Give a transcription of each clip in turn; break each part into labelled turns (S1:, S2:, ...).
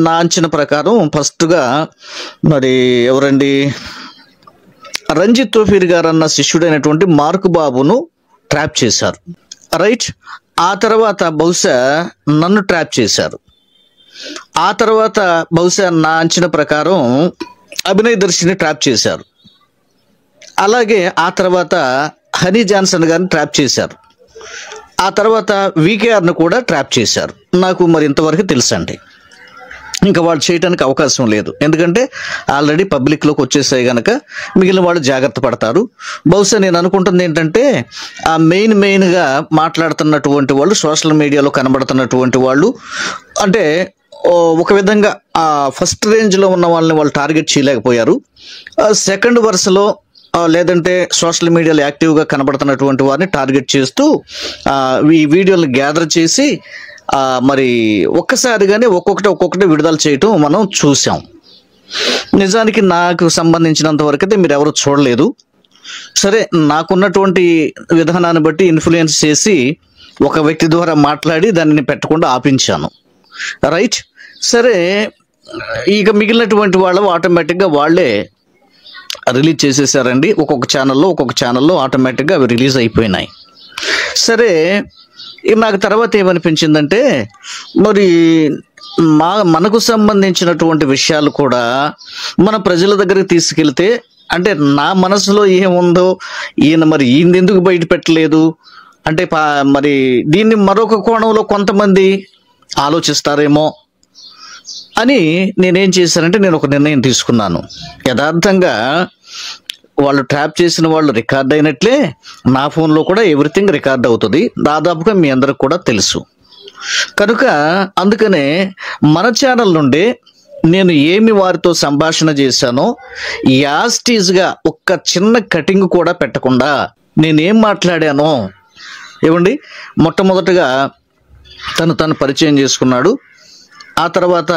S1: నా అంచనా ప్రకారం ఫస్ట్గా మరి ఎవరండి, రంజిత్ తోఫీర్ గారు అన్న శిష్యుడైనటువంటి మార్కు బాబును ట్రాప్ చేశారు. రైట్. ఆ తర్వాత బహుశా నన్ను ట్రాప్ చేశారు. ఆ తర్వాత బహుశా నా అంచనా ప్రకారం అభినయ్ దర్శిని ట్రాప్ చేశారు. అలాగే ఆ తర్వాత హనీ జాన్సన్ గారిని ట్రాప్ చేశారు. ఆ తర్వాత వీకేఆర్ను కూడా ట్రాప్ చేశారు. నాకు మరి ఇంతవరకు తెలుసండి. ఇంకా వాళ్ళు చేయడానికి అవకాశం లేదు, ఎందుకంటే ఆల్రెడీ పబ్లిక్లోకి వచ్చేసాయి కనుక మిగిలిన వాళ్ళు జాగ్రత్త పడతారు. బహుశా నేను అనుకుంటుంది ఏంటంటే ఆ మెయిన్గా మాట్లాడుతున్నటువంటి వాళ్ళు, సోషల్ మీడియాలో కనబడుతున్నటువంటి వాళ్ళు, అంటే ఒక విధంగా ఆ ఫస్ట్ రేంజ్లో ఉన్న వాళ్ళని వాళ్ళు టార్గెట్ చేయలేకపోయారు. సెకండ్ వరుసలో లేదంటే సోషల్ మీడియాలో యాక్టివ్గా కనబడుతున్నటువంటి వారిని టార్గెట్ చేస్తూ ఈ వీడియోలను గ్యాదర్ చేసి మరి ఒక్కసారిగానే ఒక్కొక్కటి విడుదల చేయటం మనం చూసాం. నిజానికి నాకు సంబంధించినంత వరకు అయితే మీరు ఎవరు చూడలేదు. సరే, నాకున్నటువంటి విధానాన్ని బట్టి ఇన్ఫ్లుయెన్స్ చేసి ఒక వ్యక్తి ద్వారా మాట్లాడి దానిని పెట్టకుండా ఆపించాను. రైట్. సరే, ఇక మిగిలినటువంటి వాళ్ళు ఆటోమేటిక్గా వాళ్ళే రిలీజ్ చేసేసారండి. ఒక్కొక్క ఛానల్లో ఆటోమేటిక్గా అవి రిలీజ్ అయిపోయినాయి. సరే, నాకు తర్వాత ఏమనిపించిందంటే మరి మనకు సంబంధించినటువంటి విషయాలు కూడా మన ప్రజల దగ్గరికి తీసుకెళ్తే, అంటే నా మనసులో ఏముందో ఈయన ఎందుకు బయట పెట్టలేదు అంటే మరి దీన్ని మరొక కోణంలో కొంతమంది ఆలోచిస్తారేమో అని నేనేం చేశానంటే నేను ఒక నిర్ణయం తీసుకున్నాను. యథార్థంగా వాళ్ళు ట్రాప్ చేసిన వాళ్ళు రికార్డ్ అయినట్లే నా ఫోన్లో కూడా ఎవ్రీథింగ్ రికార్డ్ అవుతుంది, దాదాపుగా మీ అందరికి కూడా తెలుసు. కనుక అందుకనే మన ఛానల్ నుండే నేను ఏమి వారితో సంభాషణ చేశానో యాస్టీజ్గా ఒక్క చిన్న కటింగ్ కూడా పెట్టకుండా నేనేం మాట్లాడానో ఏమండి. మొట్టమొదటగా తను పరిచయం చేసుకున్నాడు. ఆ తర్వాత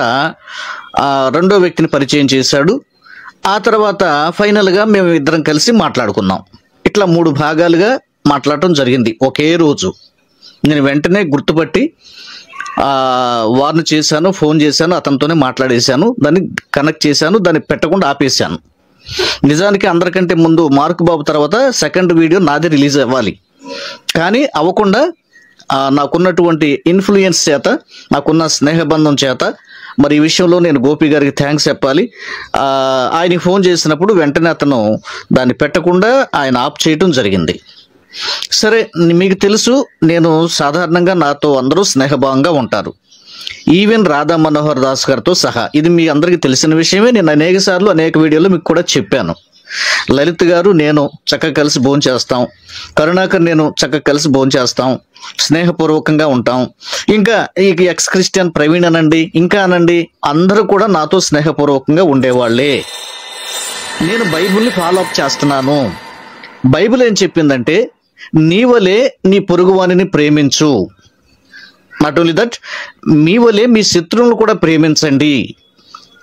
S1: రెండో వ్యక్తిని పరిచయం చేశాడు. ఆ తర్వాత ఫైనల్గా మేము ఇద్దరం కలిసి మాట్లాడుకున్నాం. ఇట్లా 3 భాగాలుగా మాట్లాడటం జరిగింది ఒకే రోజు. నేను వెంటనే గుర్తుపట్టి వార్న్ చేశాను, ఫోన్ చేశాను, అతనితోనే మాట్లాడేశాను, దాన్ని కనెక్ట్ చేశాను, దాన్ని పెట్టకుండా ఆపేశాను. నిజానికి అందరికంటే ముందు మార్కు బాబు తర్వాత సెకండ్ వీడియో నాది రిలీజ్ అవ్వాలి, కానీ అవ్వకుండా నాకున్నటువంటి ఇన్ఫ్లుయెన్స్ చేత, నాకున్న స్నేహబంధం చేత మరి ఈ విషయంలో నేను గోపి గారికి థ్యాంక్స్ చెప్పాలి. ఆయనకి ఫోన్ చేసినప్పుడు వెంటనే అతను దాన్ని పెట్టకుండా ఆయన ఆఫ్ చేయటం జరిగింది. సరే, మీకు తెలుసు నేను సాధారణంగా నాతో అందరూ స్నేహభావంగా ఉంటారు, ఈవెన్ రాధా మనోహర్ దాస్ గారితో సహా. ఇది మీ అందరికీ తెలిసిన విషయమే. నేను అనేక సార్లు అనేక వీడియోలో మీకు కూడా చెప్పాను. లలిత్ గారు నేను చక్కగా కలిసి భోంచేస్తాం, కరుణాకర్ నేను చక్కగా కలిసి భోంచేస్తాం, స్నేహపూర్వకంగా ఉంటాం. ఇంకా ఈ ఎక్స్ క్రిస్టియన్ ప్రవీణ్ అనండి, ఇంకా అనండి, అందరూ కూడా నాతో స్నేహపూర్వకంగా ఉండేవాళ్లే. నేను బైబిల్ని ఫాలో అప్ చేస్తున్నాను. బైబిల్ ఏం చెప్పిందంటే నీ వలే నీ పొరుగువానిని ప్రేమించు, నాట్ ఓన్లీ దట్ మీ వలే మీ శత్రువులను కూడా ప్రేమించండి.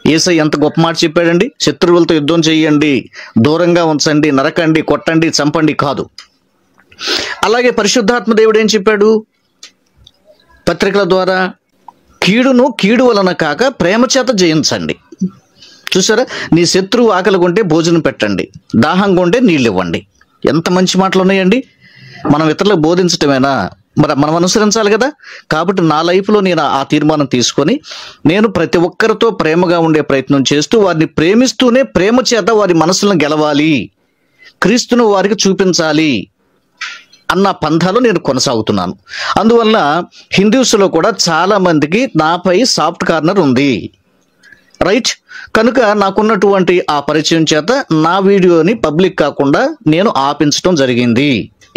S1: యేసయ్య ఎంత గొప్ప మాట చెప్పాడండి. శత్రువులతో యుద్ధం చేయండి, దూరంగా ఉంచండి, నరకండి, కొట్టండి, చంపండి కాదు. అలాగే పరిశుద్ధాత్మ దేవుడు ఏం చెప్పాడు పత్రికల ద్వారా? కీడును కీడు వలన కాక ప్రేమ చేత జయించండి. చూసారా, నీ శత్రువు ఆకలి కొంటే భోజనం పెట్టండి, దాహం కొంటే నీళ్ళు ఇవ్వండి. ఎంత మంచి మాటలు ఉన్నాయండి. మనం ఇతరులకు బోధించటమేనా? మరి మనం అనుసరించాలి కదా. కాబట్టి నా లైఫ్లో నేను ఆ తీర్మానం తీసుకొని నేను ప్రతి ఒక్కరితో ప్రేమగా ఉండే ప్రయత్నం చేస్తూ వారిని ప్రేమిస్తూనే ప్రేమ చేత వారి మనసులను గెలవాలి, క్రీస్తును వారికి చూపించాలి అన్న పంథాలో నేను కొనసాగుతున్నాను. అందువల్ల హిందూస్లో కూడా చాలా మందికి నాపై సాఫ్ట్ కార్నర్ ఉంది. రైట్. కనుక నాకున్నటువంటి ఆ పరిచయం చేత నా వీడియోని పబ్లిక్ కాకుండా నేను ఆపించడం జరిగింది.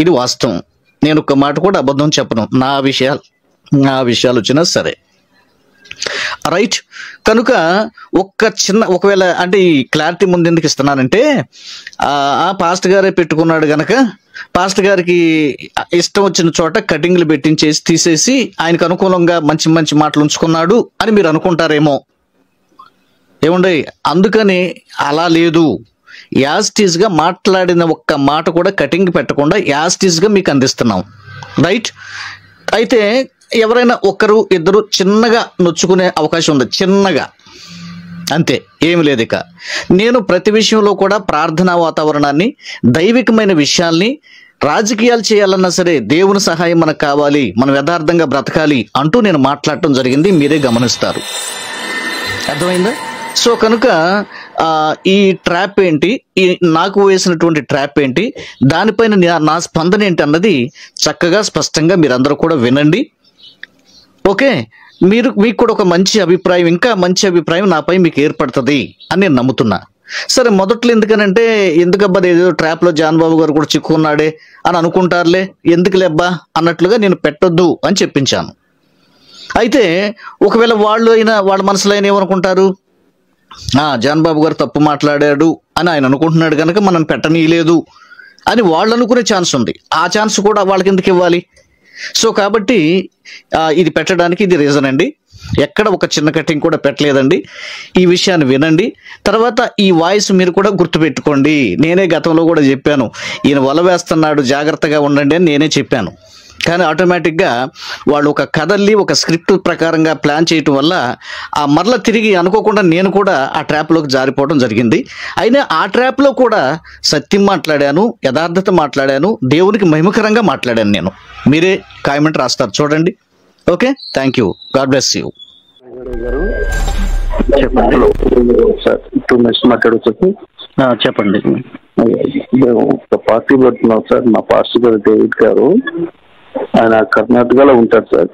S1: ఇది వాస్తవం. నేను ఒక్క మాట కూడా అబద్ధం చెప్పను, నా విషయాలు వచ్చినా సరే. రైట్. కనుక ఒకవేళ అంటే ఈ క్లారిటీ ముందు ఎందుకు ఇస్తున్నానంటే ఆ పాస్టర్ గారే పెట్టుకున్నాడు గనక పాస్టర్ గారికి ఇష్టం వచ్చిన చోట కటింగ్లు పెట్టించేసి తీసేసి ఆయనకు అనుకూలంగా మంచి మంచి మాటలు ఉంచుకున్నాడు అని మీరు అనుకుంటారేమో. ఏముండయి, అందుకని అలా లేదు. యాస్టీస్గా మాట్లాడిన ఒక్క మాట కూడా కటింగ్ పెట్టకుండా యాస్టీస్గా మీకు అందిస్తున్నాం. రైట్. అయితే ఎవరైనా ఒకరు ఇద్దరు చిన్నగా నొచ్చుకునే అవకాశం ఉంది, చిన్నగా, అంతే, ఏమి లేదు. ఇక నేను ప్రతి విషయంలో కూడా ప్రార్థనా వాతావరణాన్ని, దైవికమైన విషయాల్ని, రాజకీయాలు చేయాలన్నా సరే దేవుని సహాయం మనకు కావాలి, మనం యథార్థంగా బ్రతకాలి అంటూ నేను మాట్లాడటం జరిగింది, మీరే గమనిస్తారు. అర్థమైందా? సో కనుక ఈ ట్రాప్ ఏంటి, ఈ నాకు వేసినటువంటి ట్రాప్ ఏంటి, దానిపైన నా స్పందన ఏంటి అన్నది చక్కగా స్పష్టంగా మీరందరూ కూడా వినండి. ఓకే, మీకు కూడా ఒక మంచి అభిప్రాయం, ఇంకా మంచి అభిప్రాయం నాపై మీకు ఏర్పడుతుంది అని నేను నమ్ముతున్నా. సరే, మొదట్లో ఎందుకనంటే ఎందుకబ్బా ఏదో ట్రాప్లో జాన్ బాబు గారు కూడా చిక్కుకున్నాడే అని అనుకుంటారులే, ఎందుకు లేబ్బా అన్నట్లుగా నేను పెట్టొద్దు అని చెప్పించాను. అయితే ఒకవేళ వాళ్ళ మనసులో అయినా ఏమనుకుంటారు, జాన్ బాబు గారు తప్పు మాట్లాడాడు అని ఆయన అనుకుంటున్నాడు కనుక మనం పెట్టనీయలేదు అని వాళ్ళు అనుకునే ఛాన్స్ ఉంది. ఆ ఛాన్స్ కూడా వాళ్ళకి ఎందుకు ఇవ్వాలి? సో కాబట్టి ఇది పెట్టడానికి ఇది రీజన్ అండి. ఎక్కడ ఒక చిన్న కటింగ్ కూడా పెట్టలేదండి. ఈ విషయాన్ని వినండి. తర్వాత ఈ వాయిస్ మీరు కూడా గుర్తుపెట్టుకోండి. నేనే గతంలో కూడా చెప్పాను, ఈయన వల వేస్తున్నాడు, జాగ్రత్తగా ఉండండి అని నేనే చెప్పాను. కానీ ఆటోమేటిక్గా వాళ్ళు ఒక కథల్ని ఒక స్క్రిప్ట్ ప్రకారంగా ప్లాన్ చేయటం వల్ల మరలా తిరిగి అనుకోకుండా నేను కూడా ఆ ట్రాప్లోకి జారిపోవడం జరిగింది. అయినా ఆ ట్రాప్లో కూడా సత్యం మాట్లాడాను, యథార్థత మాట్లాడాను, దేవునికి మహిమకరంగా మాట్లాడాను నేను. మీరే కామెంట్ రాస్తారు చూడండి. Okay, thank you, God bless you. చెప్పండి
S2: సార్, 2 minutes మాట్లాడవచ్చు.
S1: చెప్పండి.
S2: ఒక పార్టీ పెడుతున్నాం సార్. మా పాస్టర్ గారు డేవిడ్ గారు, ఆయన కర్ణాటకలో ఉంటారు సార్.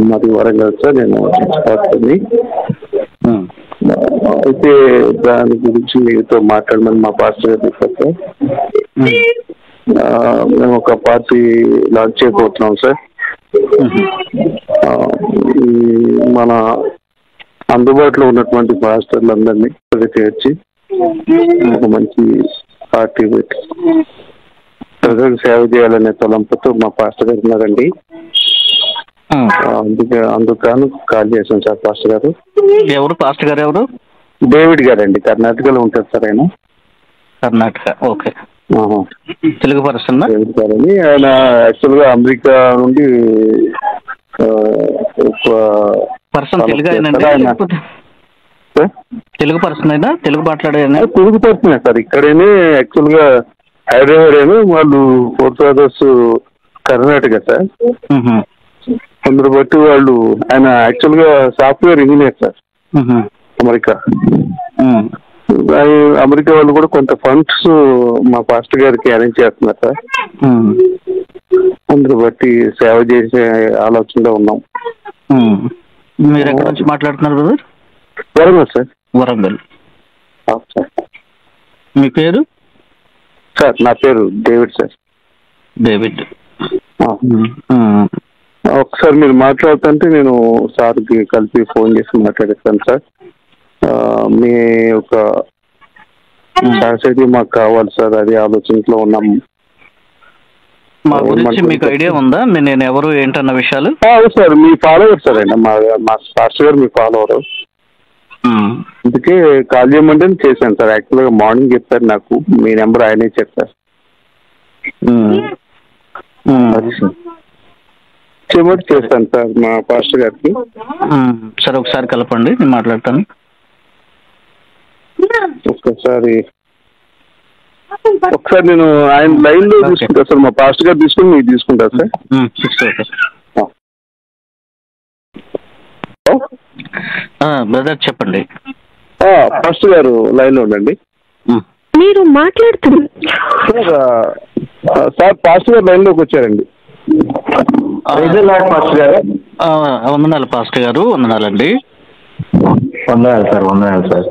S2: మాది వరంగల్ సార్. నేను పాస్టర్ని. అయితే దాని గురించి మీతో మాట్లాడమని మా పాస్టర్ గారు చెప్పారు సార్. మేము ఒక పార్టీ లాంచ్ చేయబోతున్నాం సార్. మన అందుబాటులో ఉన్నటువంటి పాస్టర్లందరినీ చేర్చి ఒక మంచి పార్టీ పెట్టి ప్రజలకు సేవ చేయాలనే తలంపుతో మా పాస్టర్ గారు ఉన్నారండి. అందుకని కాల్ చేశాను సార్. పాస్టర్ గారు
S1: ఎవరు? పాస్టర్ గారు ఎవరు?
S2: డేవిడ్ గారు అండి, కర్ణాటకలో ఉంటారు సార్ ఆయన.
S1: Karnataka, okay. Telugu person
S2: David గారు అని. ఆయన యాక్చువల్గా అమెరికా నుండి
S1: తెలుగు పర్సన్ అయినా, తెలుగు మాట్లాడే
S2: తెలుగు పర్సనే సార్. ఇక్కడేనే యాక్చువల్గా హైదరాబాద్ ఏమో, వాళ్ళు 4 brothers కర్ణాటక సార్. అందరు బట్టి వాళ్ళు, ఆయన యాక్చువల్గా software engineer sir, America. America వాళ్ళు కూడా కొంత ఫండ్స్ మా పాస్టర్ గారికి అరేంజ్ చేస్తున్నారు సార్. అందరు బట్టి సేవ చేసే ఆలోచనలో ఉన్నాం.
S1: మీరు ఎక్కడి నుంచి మాట్లాడుతున్నారు brother?
S2: Warangal sir.
S1: Warangal
S2: sir.
S1: మీ పేరు?
S2: సార్ నా పేరు డేవిడ్ సార్.
S1: డేవిడ్.
S2: ఒకసారి మీరు మాట్లాడుతుంటే నేను సార్కి కలిపి ఫోన్ చేసి మాట్లాడేస్తాను సార్. మీ యొక్క సొసైటీ మాకు కావాలి సార్, అది ఆలోచనలో ఉన్నాం.
S1: మా గురించి మీకు ఐడియా ఉందా? నేను ఎవరు ఏంటన్న విషయాలు?
S2: అవును సార్, మీ ఫాలోవర్ సార్ అండి. మా పాస్టర్ గారు మీ ఫాలోవర్. అందుకే కాల్ చేయమంటే చేశాను సార్. యాక్చువల్గా మార్నింగ్ చెప్పారు నాకు, మీ నెంబర్ ఆయనే చెప్పారు. చేయమంటే చేస్తాను సార్ మా పాస్టర్ గారికి.
S1: సరే, ఒకసారి కలపండి, నేను మాట్లాడతాను.
S2: ఒకసారి నేను ఆయన లైన్ లో తీసుకుంటా సార్. మా పాస్టర్ గారు తీసుకుని మీరు తీసుకుంటారు సార్.
S1: బ్రదర్ చెప్పండి.
S2: పాస్టర్ గారు లైన్ లో ఉండండి.
S3: మీరు మాట్లాడుతున్నారు
S2: సార్. పాస్టర్ గారు లైన్ లోకి వచ్చారండి.
S1: పాస్టర్ గారు వందనాలు. పాస్టర్ గారు వందనాలండి.
S2: వందనాలు సార్. వందనాలు సార్.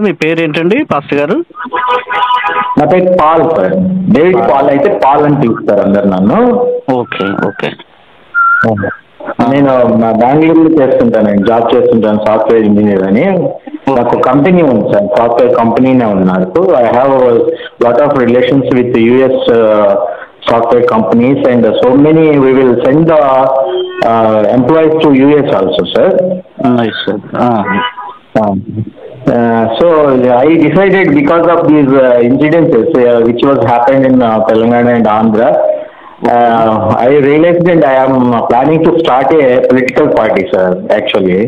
S1: మీ పేరు ఏంటండి పాస్టర్ గారు?
S2: నా పేరు పాల్ సార్. డేవిడ్ పాల్ అయితే పాల్ అని పిలుస్తారు అందరు నన్ను.
S1: Okay okay.
S2: నేను బెంగళూరులో చేస్తుంటాను, జాబ్ చేస్తుంటాను, సాఫ్ట్వేర్ ఇంజనీర్ అని. నాకు కంపెనీ ఉంది సార్, సాఫ్ట్వేర్ కంపెనీనే ఉంది నాకు. I have lot of relations with US software companies, and so many we will send the employees to US also, sir.
S1: Nice, sir.
S2: So I decided, because of these incidences which was happened in Telangana and Andhra, I realized that I am planning to start a political party, sir, actually.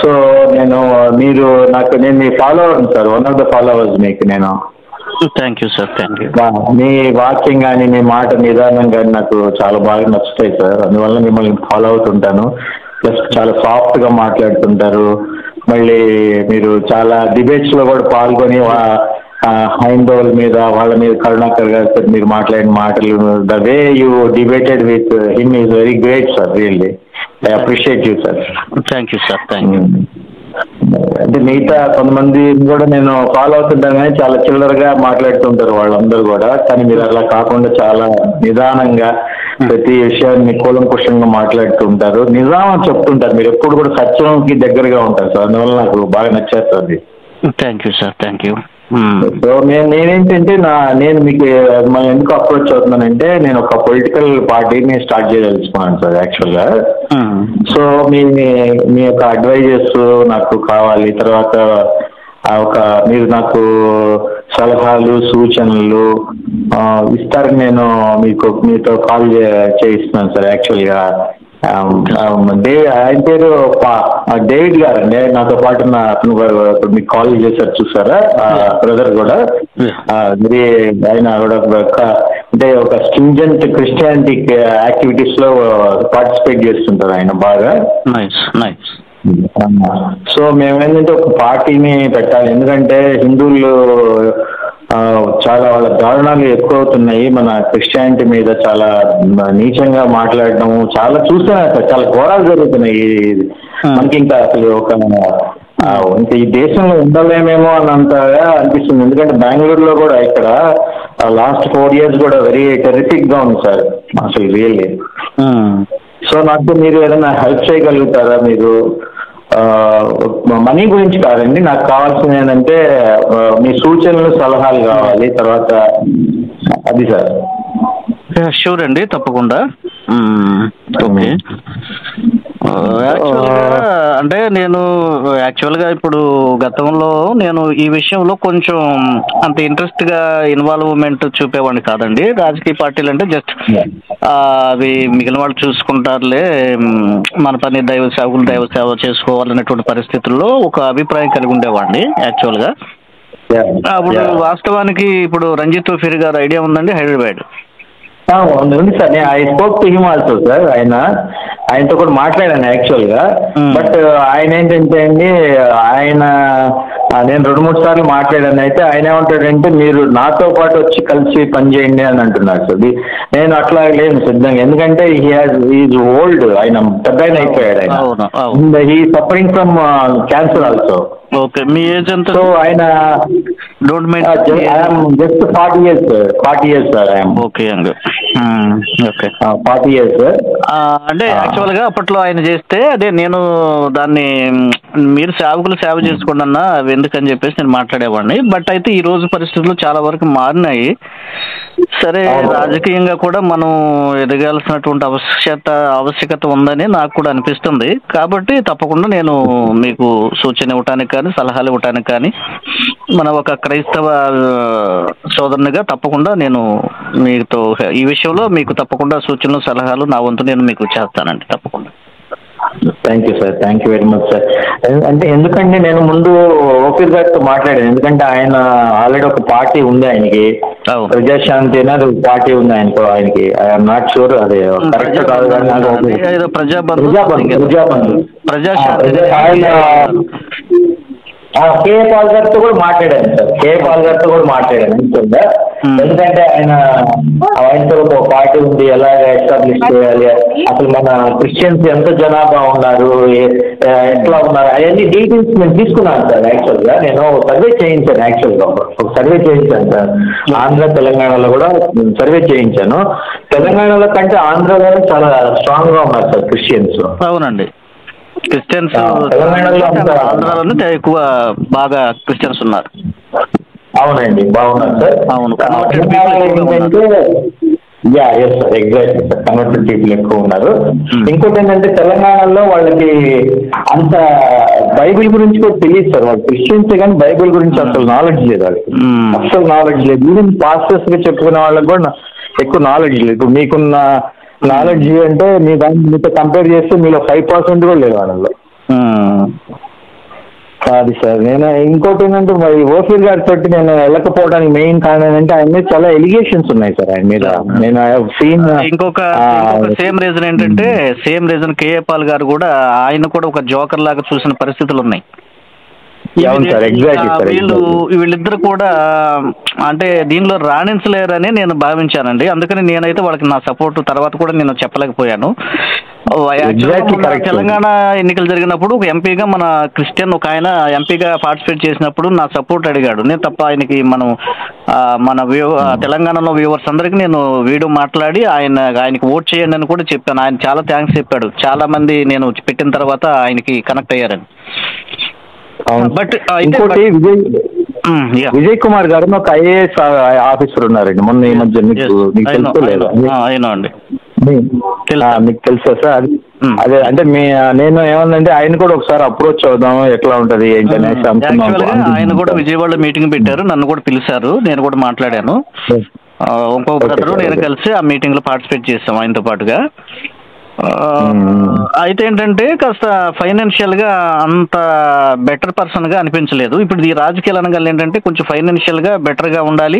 S2: So నేను మీ follower sir, one of the followers మీకు నేను.
S1: Thank you sir, thank you.
S2: మీ walking కానీ మీ మాట నిదానం కానీ నాకు చాలా బాగా నచ్చుతాయి సార్. అందువల్ల మిమ్మల్ని ఫాలో అవుతుంటాను. ప్లస్ చాలా సాఫ్ట్గా మాట్లాడుతుంటారు. మళ్ళీ మీరు చాలా డిబేట్స్లో కూడా పాల్గొని హైందవుల మీద వాళ్ళ మీద కరుణాకర్ గారితో మీరు మాట్లాడిన మాటలు, the way you debated with him is very great sir. Really I appreciate you sir.
S1: Thank you sir, thank you.
S2: అంటే మిగతా కొంతమంది కూడా నేను ఫాలో అవుతుంటాను కానీ చాలా చిల్లరగా మాట్లాడుతుంటారు వాళ్ళందరూ కూడా. కానీ మీరు అలా కాకుండా చాలా నిదానంగా ప్రతి విషయాన్ని కూలంకుషంగా మాట్లాడుతుంటారు, నిజాం చెప్తుంటారు. మీరు ఎప్పుడు కూడా సత్యంకి దగ్గరగా ఉంటారు సార్. అందువల్ల నాకు బాగా నచ్చేస్తుంది.
S1: Thank you sir, thank you.
S2: So నేనేంటంటే నేను మీకు మనం ఎందుకు అప్రోచ్ అవుతున్నానంటే, నేను ఒక పొలిటికల్ పార్టీని స్టార్ట్ చేయదలుచుకున్నాను సార్ యాక్చువల్గా. సో మీ యొక్క అడ్వైజెస్ నాకు కావాలి. తర్వాత మీరు నాకు సలహాలు సూచనలు ఇస్తారని నేను మీతో కాల్ చేయిస్తున్నాను సార్ యాక్చువల్గా. ఆయన పేరు డేవిడ్ గారు అండి, నాతో పాటు అతను మీకు కాల్ చేశారు చూసారా, బ్రదర్ కూడా. ఆయన కూడా అంటే ఒక స్ట్రింజెంట్ క్రిస్టియానిటీ యాక్టివిటీస్ లో పార్టిసిపేట్ చేస్తుంటారు ఆయన బాగా. సో మేమేంటంటే ఒక పార్టీని పెట్టాలి, ఎందుకంటే హిందువులు చాలా వాళ్ళ దారుణాలు ఎక్కువ అవుతున్నాయి. మన క్రిస్టియానిటీ మీద చాలా నీచంగా మాట్లాడడం చాలా చూస్తున్నాయి సార్. చాలా ఘోరాలు జరుగుతున్నాయి. మనకి ఇంకా అసలు ఇంకా ఈ దేశంలో ఉండలేమేమో అన్నంతగా అనిపిస్తుంది. ఎందుకంటే బెంగళూరులో కూడా ఇక్కడ లాస్ట్ 4 years కూడా వెరీ టెరిఫిక్ గా ఉంది సార్ అసలు రియల్లీ. సో నాకు మీరు ఏదైనా హెల్ప్ చేయగలుగుతారా? మీరు మనీ గురించి కాదండి, నాకు కావాల్సింది ఏంటంటే మీ సూచనలు సలహాలు కావాలి. తర్వాత అది సార్.
S1: షూర్ అండి, తప్పకుండా. ఓకే. అంటే నేను యాక్చువల్గా ఇప్పుడు గతంలో నేను ఈ విషయంలో కొంచెం అంత ఇంట్రెస్ట్గా ఇన్వాల్వ్మెంట్ చూపేవాడిని కాదండి. రాజకీయ పార్టీలు అంటే జస్ట్ అవి మిగిలిన వాళ్ళు చూసుకుంటారులే, మన పని దైవ సేవ చేసుకోవాలనేటువంటి పరిస్థితుల్లో ఒక అభిప్రాయం కలిగి ఉండేవాడిని యాక్చువల్గా. అప్పుడు వాస్తవానికి ఇప్పుడు రంజిత్ తోఫీర్ గారు ఐడియా ఉందండి, హైదరాబాద్.
S2: ఉంది సార్. నేను I spoke to him also sir. ఆయనతో కూడా మాట్లాడాను యాక్చువల్గా. బట్ ఆయన ఏంటంటే అండి, నేను 2-3 సార్లు మాట్లాడాను. అయితే ఆయన ఏమంటాడంటే, మీరు నాతో పాటు వచ్చి కలిసి పనిచేయండి అని అంటున్నారు సార్. నేను అట్లా లేను సిద్ధంగా, ఎందుకంటే ఈజ్ ఓల్డ్, ఆయన పెద్ద ఆయన అయిపోయాడు. ఆయన he suffering from cancer also.
S1: Okay. మీ ఏజ్ ఎంత?
S2: సో ఆయన
S1: don't mind,
S2: just 40 years sir. 40 years sir.
S1: Okay అండి. Okay,
S2: 40 years sir.
S1: అంటే యాక్చువల్గా అప్పట్లో ఆయన చేస్తే అదే నేను దాన్ని మీరు సేవకులు సేవ చేసుకోండి అన్న, అవి ఎందుకని చెప్పేసి నేను మాట్లాడేవాడిని. బట్ అయితే ఈ రోజు పరిస్థితులు చాలా వరకు మారినాయి. సరే, రాజకీయంగా కూడా మనం ఎదగాల్సినటువంటి ఆవశ్యకత ఉందని నాకు కూడా అనిపిస్తుంది. కాబట్టి తప్పకుండా నేను మీకు సూచన ఇవ్వటానికి కానీ సలహాలు ఇవ్వటానికి కానీ మన ఒక క్రైస్తవ సోదరునిగా తప్పకుండా నేను మీతో ఈ విషయంలో మీకు తప్పకుండా సూచనలు సలహాలు నా వంతు నేను మీకు చేస్తానండి తప్పకుండా.
S2: Thank you sir, thank you very much sir. అంటే ఎందుకంటే నేను ముందు ఓపీ గారితో మాట్లాడాను, ఎందుకంటే ఆయన ఆల్రెడీ ఒక పార్టీ ఉంది ఆయనకి, ప్రజాశాంతి అనేది పార్టీ ఉంది ఆయనకి. ఐఎమ్ నాట్ షూర్ అది కరెక్ట్ కాదు కానీ కేఏ పాల్ గారితో కూడా మాట్లాడాను సార్. కేఏ పాల్ గారితో కూడా మాట్లాడాను చూద్దా, ఎందుకంటే ఆయనతో ఒక పార్టీ ఉంది, ఎలాగ ఎస్టాబ్లిష్ చేయాలి, అసలు మన క్రిస్టియన్స్ ఎంత జనాభా ఉన్నారు, ఎట్లా ఉన్నారు, అవన్నీ డీటెయిల్స్ నేను తీసుకున్నాను సార్. యాక్చువల్గా నేను సర్వే చేయించాను, యాక్చువల్గా ఒక సర్వే చేయించాను సార్. ఆంధ్ర తెలంగాణలో కూడా సర్వే చేయించాను. తెలంగాణలో కంటే ఆంధ్రలోనే చాలా స్ట్రాంగ్ గా ఉన్నారు సార్ క్రిస్టియన్స్.
S1: అవునండి, క్రిస్టియన్స్ ఆంధ్రాలోనే ఎక్కువ బాగా క్రిస్టియన్స్ ఉన్నారు.
S2: అవునండి, బాగున్నారు సార్.
S1: అవును,
S2: yes sir, exactly sir, converted people ఎక్కువ ఉన్నారు. ఇంకోటి ఏంటంటే తెలంగాణలో వాళ్ళకి అంత బైబిల్ గురించి కూడా తెలియదు సార్. వాళ్ళు క్రిస్టియన్స్ కానీ బైబిల్ గురించి అసలు నాలెడ్జ్ లేదు వాళ్ళకి, అసలు నాలెడ్జ్ లేదు. ఈవెన్ పాస్టర్స్ గా చెప్పుకునే వాళ్ళకి కూడా ఎక్కువ నాలెడ్జ్ లేదు. ఇప్పుడు మీకున్న నాలెడ్జ్ అంటే మీతో కంపేర్ చేస్తే మీలో 5% కూడా లేదు వాళ్ళలో. అది సార్. నేను ఇంకోటి ఏంటంటే మరి ఓఫీర్ గారితో నేను వెళ్ళకపోవడానికి మెయిన్ కారణం ఏంటంటే ఆయన మీద చాలా ఎలిగేషన్స్ ఉన్నాయి సార్ ఆయన మీద. నేను
S1: ఇంకొక సేమ్ రీజన్ ఏంటంటే సేమ్ రీజన్ కేఏ పాల్ గారు కూడా ఆయన కూడా ఒక జోకర్ లాగా చూసిన పరిస్థితులు ఉన్నాయి. వీళ్ళిద్దరు కూడా అంటే దీనిలో రాణించలేరని నేను భావించానండి. అందుకని నేనైతే వాళ్ళకి నా సపోర్ట్ తర్వాత కూడా నేను చెప్పలేకపోయాను. తెలంగాణ ఎన్నికలు జరిగినప్పుడు ఒక ఎంపీగా మన క్రిస్టియన్ ఒక ఆయన ఎంపీగా పార్టిసిపేట్ చేసినప్పుడు నా సపోర్ట్ అడిగాడు. నేను తప్ప ఆయనకి మన తెలంగాణలో వ్యూవర్స్ అందరికి నేను వీడియో మాట్లాడి ఆయనకి ఓట్ చేయండి అని కూడా చెప్పాను. ఆయన చాలా థ్యాంక్స్ చెప్పాడు. చాలా మంది నేను పెట్టిన తర్వాత ఆయనకి కనెక్ట్ అయ్యారని.
S2: బట్ ఇంకోటి విజయ్ కుమార్ గారు ఒక ఐఏఎస్ ఆఫీసర్ ఉన్నారండి మొన్న ఈ మధ్య. మీకు తెలుసు లేదా? మీకు తెలుసా సార్? అదే అంటే నేను ఏమన్నంటే ఆయన కూడా ఒకసారి అప్రోచ్ అవుదాం ఎట్లా ఉంటది ఏంటనే.
S1: ఆయన కూడా విజయవాడలో మీటింగ్ పెట్టారు, నన్ను కూడా పిలిచారు, నేను కూడా మాట్లాడాను. ఇంకో బ్రదర్ నేను కలిసి ఆ మీటింగ్ లో పార్టిసిపేట్ చేస్తాం ఆయనతో పాటుగా. అయితే ఏంటంటే కాస్త ఫైనాన్షియల్ గా అంత బెటర్ పర్సన్ గా అనిపించలేదు. ఇప్పుడు ఈ రాజకీయాలు అనగానే ఏంటంటే కొంచెం ఫైనాన్షియల్ గా బెటర్ గా ఉండాలి,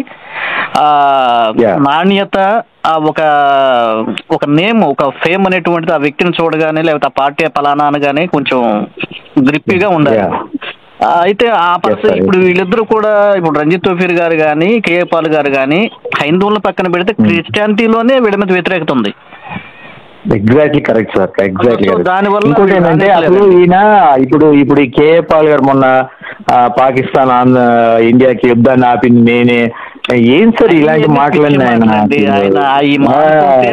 S1: నాణ్యత, ఒక నేమ్, ఒక ఫేమ్ అనేటువంటిది ఆ వ్యక్తిని చూడగానే లేకపోతే ఆ పార్టీ పలానా అనగానే కొంచెం గ్రిప్పీగా ఉండాలి. అయితే ఆ పర్సన్ ఇప్పుడు వీళ్ళిద్దరూ కూడా ఇప్పుడు రంజిత్ తోఫీర్ గారు కానీ కేఏ పాల్ గారు కానీ హైందవులను పక్కన పెడితే క్రిస్టియానిటీలోనే వీళ్ళ మీద వ్యతిరేకత ఉంది.
S2: Exactly correct sir, exactly. ఇంకోటి ఏంటంటే అసలు ఈయన ఇప్పుడు ఈ కేఏ పాల్ గారు మొన్న పాకిస్తాన్ ఇండియాకి యుద్ధాన్ని ఆపింది నేనే, ఏం సార్ ఇలాంటి మాటలన్నీ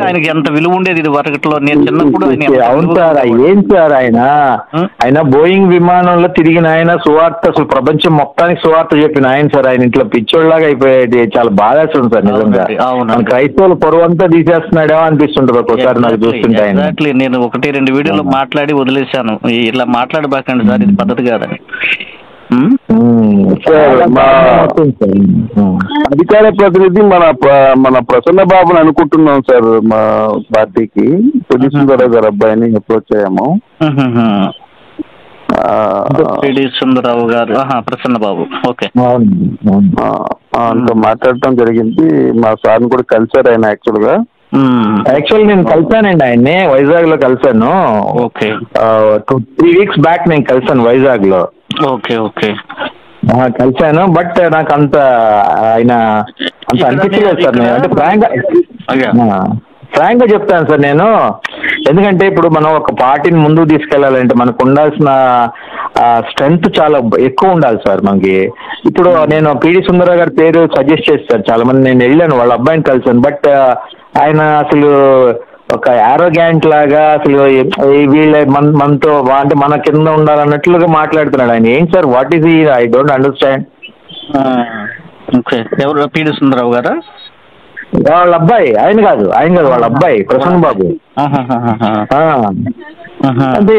S1: ఆయనకి ఎంత విలువ ఉండేది ఇది వరకట్లో నేను చిన్నప్పుడు.
S2: అవును సార్, ఏం సార్ ఆయన బోయింగ్ విమానంలో తిరిగిన ఆయన సువార్త, అసలు ప్రపంచం మొత్తానికి సువార్త చెప్పిన ఆయన సార్. ఆయన ఇంట్లో పిచ్చోళ్ళలాగా అయిపోయేది, చాలా బాధేస్తుంది సార్ నిజంగా. క్రైస్తవుల పొరవంతా తీసేస్తున్నాడేమో అనిపిస్తుంటది ఒక్కోసారి నాకు చూస్తుంటే.
S1: నేను 1-2 వీడియోలు మాట్లాడి వదిలేశాను, ఇలా మాట్లాడబాకండి సార్, ఇది పద్ధతి కాదని.
S4: అధికార ప్రతినిధి మన ప్రసన్న బాబుని అనుకుంటున్నాం సార్. మా పార్టీకి సుందరరావు గారు అబ్బాయిని అప్రోచ్ అయ్యాము.
S1: సుందరరావు గారు, ప్రసన్న బాబు, ఓకే.
S2: అంతా మాట్లాడటం జరిగింది. మా సార్ని కూడా కలిసారు ఆయన. యాక్చువల్ నేను కలిసానండి ఆయన్ని వైజాగ్ లో కలిసాను.
S1: ఓకే.
S2: 2-3 weeks బ్యాక్ నేను కలిసాను వైజాగ్ లో.
S1: Okay okay
S2: కలిసాను. బట్ నాకు అంత అనిపించలేదు సార్. నేను అంటే ఫ్రాంక్ గా చెప్తాను సార్ నేను. ఎందుకంటే ఇప్పుడు మనం ఒక పార్టీని ముందుకు తీసుకెళ్లాలంటే మనకు ఉండాల్సిన స్ట్రెంగ్త్ చాలా ఎక్కువ ఉండాలి సార్ మనకి. ఇప్పుడు నేను పిడి సుందరరావు గారి పేరు సజెస్ట్ చేస్తారు చాలా మంది. నేను వెళ్ళాను, వాళ్ళ అబ్బాయిని కలిసాను. బట్ ఆయన అసలు ఒక యారోగ్యాంట్ లాగా అసలు వీళ్ళ మనతో అంటే మన కింద ఉండాలన్నట్లుగా మాట్లాడుతున్నాడు ఆయన. ఏం sir, what is I don't understand.
S1: ఎవరు పిడి సుందరరావు గారా?
S2: వాళ్ళ అబ్బాయి. ఆయన కాదు వాళ్ళ అబ్బాయి ప్రసన్న బాబు.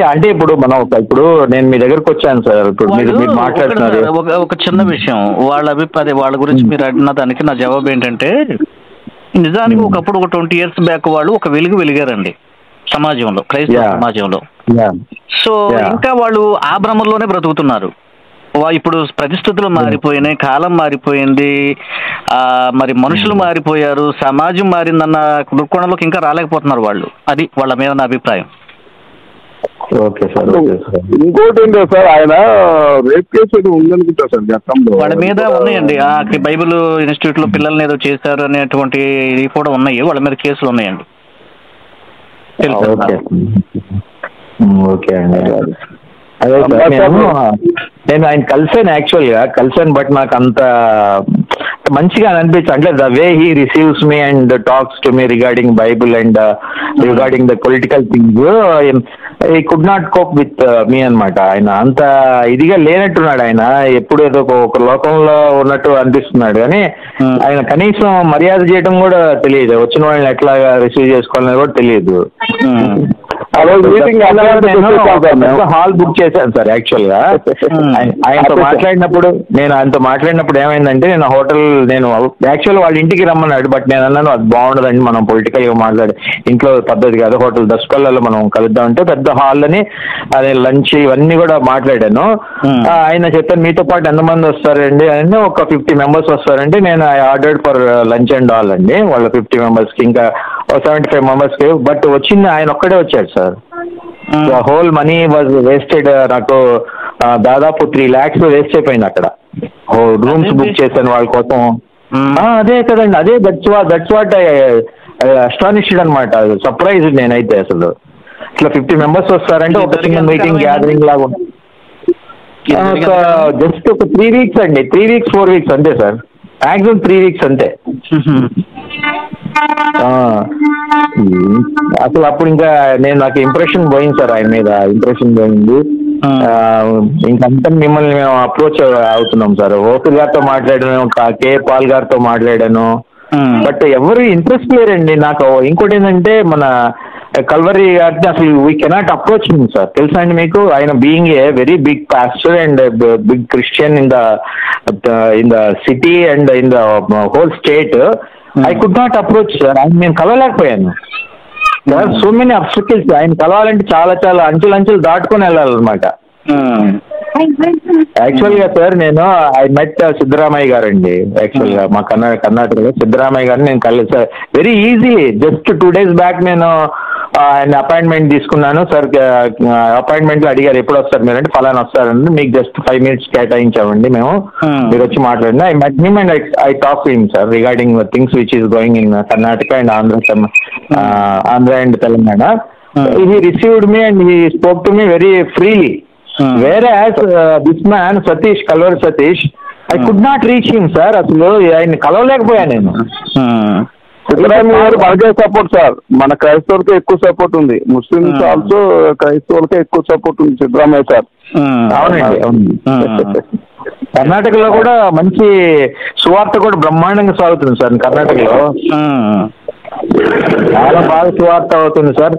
S2: అంటే ఇప్పుడు మనం ఇప్పుడు నేను మీ దగ్గరకు వచ్చాను సార్. ఇప్పుడు మీరు మాట్లాడుతున్నారు.
S1: ఒక చిన్న విషయం, వాళ్ళ అభిప్రాయం వాళ్ళ గురించి మీరు అడిగిన దానికి నా జవాబు ఏంటంటే, నిజానికి ఒకప్పుడు ఒక 20 years బ్యాక్ వాళ్ళు ఒక వెలిగారండి సమాజంలో, క్రైస్తవ సమాజంలో. సో ఇంకా వాళ్ళు ఆ భ్రమంలోనే బ్రతుకుతున్నారు. ఇప్పుడు పరిస్థితులు మారిపోయినాయి, కాలం మారిపోయింది, మరి మనుషులు మారిపోయారు, సమాజం మారిందన్న దృక్కోణంలోకి ఇంకా రాలేకపోతున్నారు వాళ్ళు. అది వాళ్ళ మీద నా అభిప్రాయం.
S4: ఇంకోటి ఏంటో సార్, ఆయన రేప్ కేసు ఉందనుకుంటా సార్ గతంలో.
S1: వాళ్ళ మీద ఉన్నాయండి, బైబిల్ ఇన్స్టిట్యూట్ లో పిల్లల్ని ఏదో చేశారు అనేటువంటి ఇది కూడా ఉన్నాయి. వాళ్ళ మీద కేసులు ఉన్నాయండి.
S2: ఓకే అండి. అదే నేను ఆయన కలిసాను బట్ నాకు అంత మంచిగా అనిపించింది. అంటే the way he receives me and talks to me regarding Bible and regarding the political things, ఈ could not cope with me అనమాట. ఆయన అంత ఇదిగా లేనట్టున్నాడు. ఆయన ఎప్పుడు ఏదో ఒక లోకంలో ఉన్నట్టు అనిపిస్తున్నాడు. కానీ ఆయన కనీసం మర్యాద చేయడం కూడా తెలియదు. వచ్చిన వాళ్ళని ఎట్లాగా రిసీవ్ చేసుకోవాలని కూడా తెలియదు.
S4: ఆ రోజు మీటింగ్
S2: హాల్ బుక్ చేశాను సార్. యాక్చువల్ గా ఆయనతో మాట్లాడినప్పుడు ఏమైందంటే నేను యాక్చువల్ వాళ్ళ ఇంటికి రమ్మన్నాడు. బట్ నేను అన్నాను అది బాగుండదండి, మనం పొలిటికల్ గా మాట్లాడి ఇంట్లో పద్ధతి కాదు, హోటల్ దశపల్లలో మనం కలుద్దాం అంటే పెద్ద హాల్ అని అదే లంచ్ ఇవన్నీ కూడా మాట్లాడాను. ఆయన చెప్పాను మీతో పాటు ఎంతమంది వస్తారండి అని. ఒక 50 members వస్తారండి. నేను I ordered for lunch and all అండి వాళ్ళ 50 members కి, ఇంకా 75 members కి. బట్ వచ్చింది ఆయన ఒక్కడే వచ్చాడు sir. Whole money was wasted. నాకు దాదాపు 3 lakhs వేస్ట్ అయిపోయింది అక్కడ. రూమ్స్ బుక్ చేశాను వాళ్ళ కోసం. అదే కదండి, అదే దట్స్ వాట్ అస్టానిష్డ్ అనమాట, సర్ప్రైజ్ నేనైతే. అసలు ఇట్లా 50 members వస్తారంటే ఒక చిన్న మీటింగ్ గ్యాదరింగ్ లాగా జస్ట్ ఒక 3 weeks అండి, 3 weeks 4 weeks అంతే సార్. మాక్సిమం 3 weeks అంతే. అసలు అప్పుడు ఇంకా నాకు ఇంప్రెషన్ పోయింది సార్, ఆయన మీద ఇంప్రెషన్ పోయింది. ఇంకంతా మిమ్మల్ని మేము అప్రోచ్ అవుతున్నాం సార్. ఓపీ గారితో మాట్లాడాను, కే పాల్ గారితో మాట్లాడాను, బట్ ఎవరు ఇంట్రెస్ట్ లేరండి. నాకు ఇంకోటి ఏంటంటే మన కల్వరి గారిని అసలు we cannot approach him sir. తెలుసా అండి మీకు? ఆయన being a very big pastor and big Christian in the city and in the whole state, I could not approach sir. ఆయన నేను కలవలేకపోయాను. So many obstacles. ఆయన కలవాలంటే చాలా అంచులు దాటుకొని వెళ్ళాలన్నమాట. యాక్చువల్ గా సార్ నేను ఐ మెట్ సిద్ధరామయ్య గారు అండి. యాక్చువల్ గా మా కర్ణాటకలో సిద్ధరామయ్య గారిని నేను కలిసి very easy just 2 days back నేను ఆయన అపాయింట్మెంట్ తీసుకున్నాను సార్. అపాయింట్మెంట్ లో అడిగారు ఎప్పుడు వస్తారు మీరు అంటే ఫలానా వస్తారండి, మీకు జస్ట్ 5 minutes కేటాయించామండి మేము, మీరు వచ్చి మాట్లాడండి. I met him and I talk to him sir regarding things which is going in Karnataka and Andhra and Telangana. He received me and he spoke to me very freely. Whereas this man Kalvari Satish, I could not reach him sir. అసలు ఆయన కలవలేకపోయా నేను.
S4: సిద్ధరామయ్య గారు బాగా support sir. మన క్రైస్తవులకి ఎక్కువ support ఉంది, Muslims also క్రైస్తవులకే ఎక్కువ సపోర్ట్ ఉంది సిద్ధరామయ్య సార్.
S2: అవునండి, అవును. కర్ణాటకలో కూడా మంచి సువార్త కూడా బ్రహ్మాండంగా సాగుతుంది సార్. కర్ణాటకలో చాలా బాగా సువార్త అవుతుంది sir.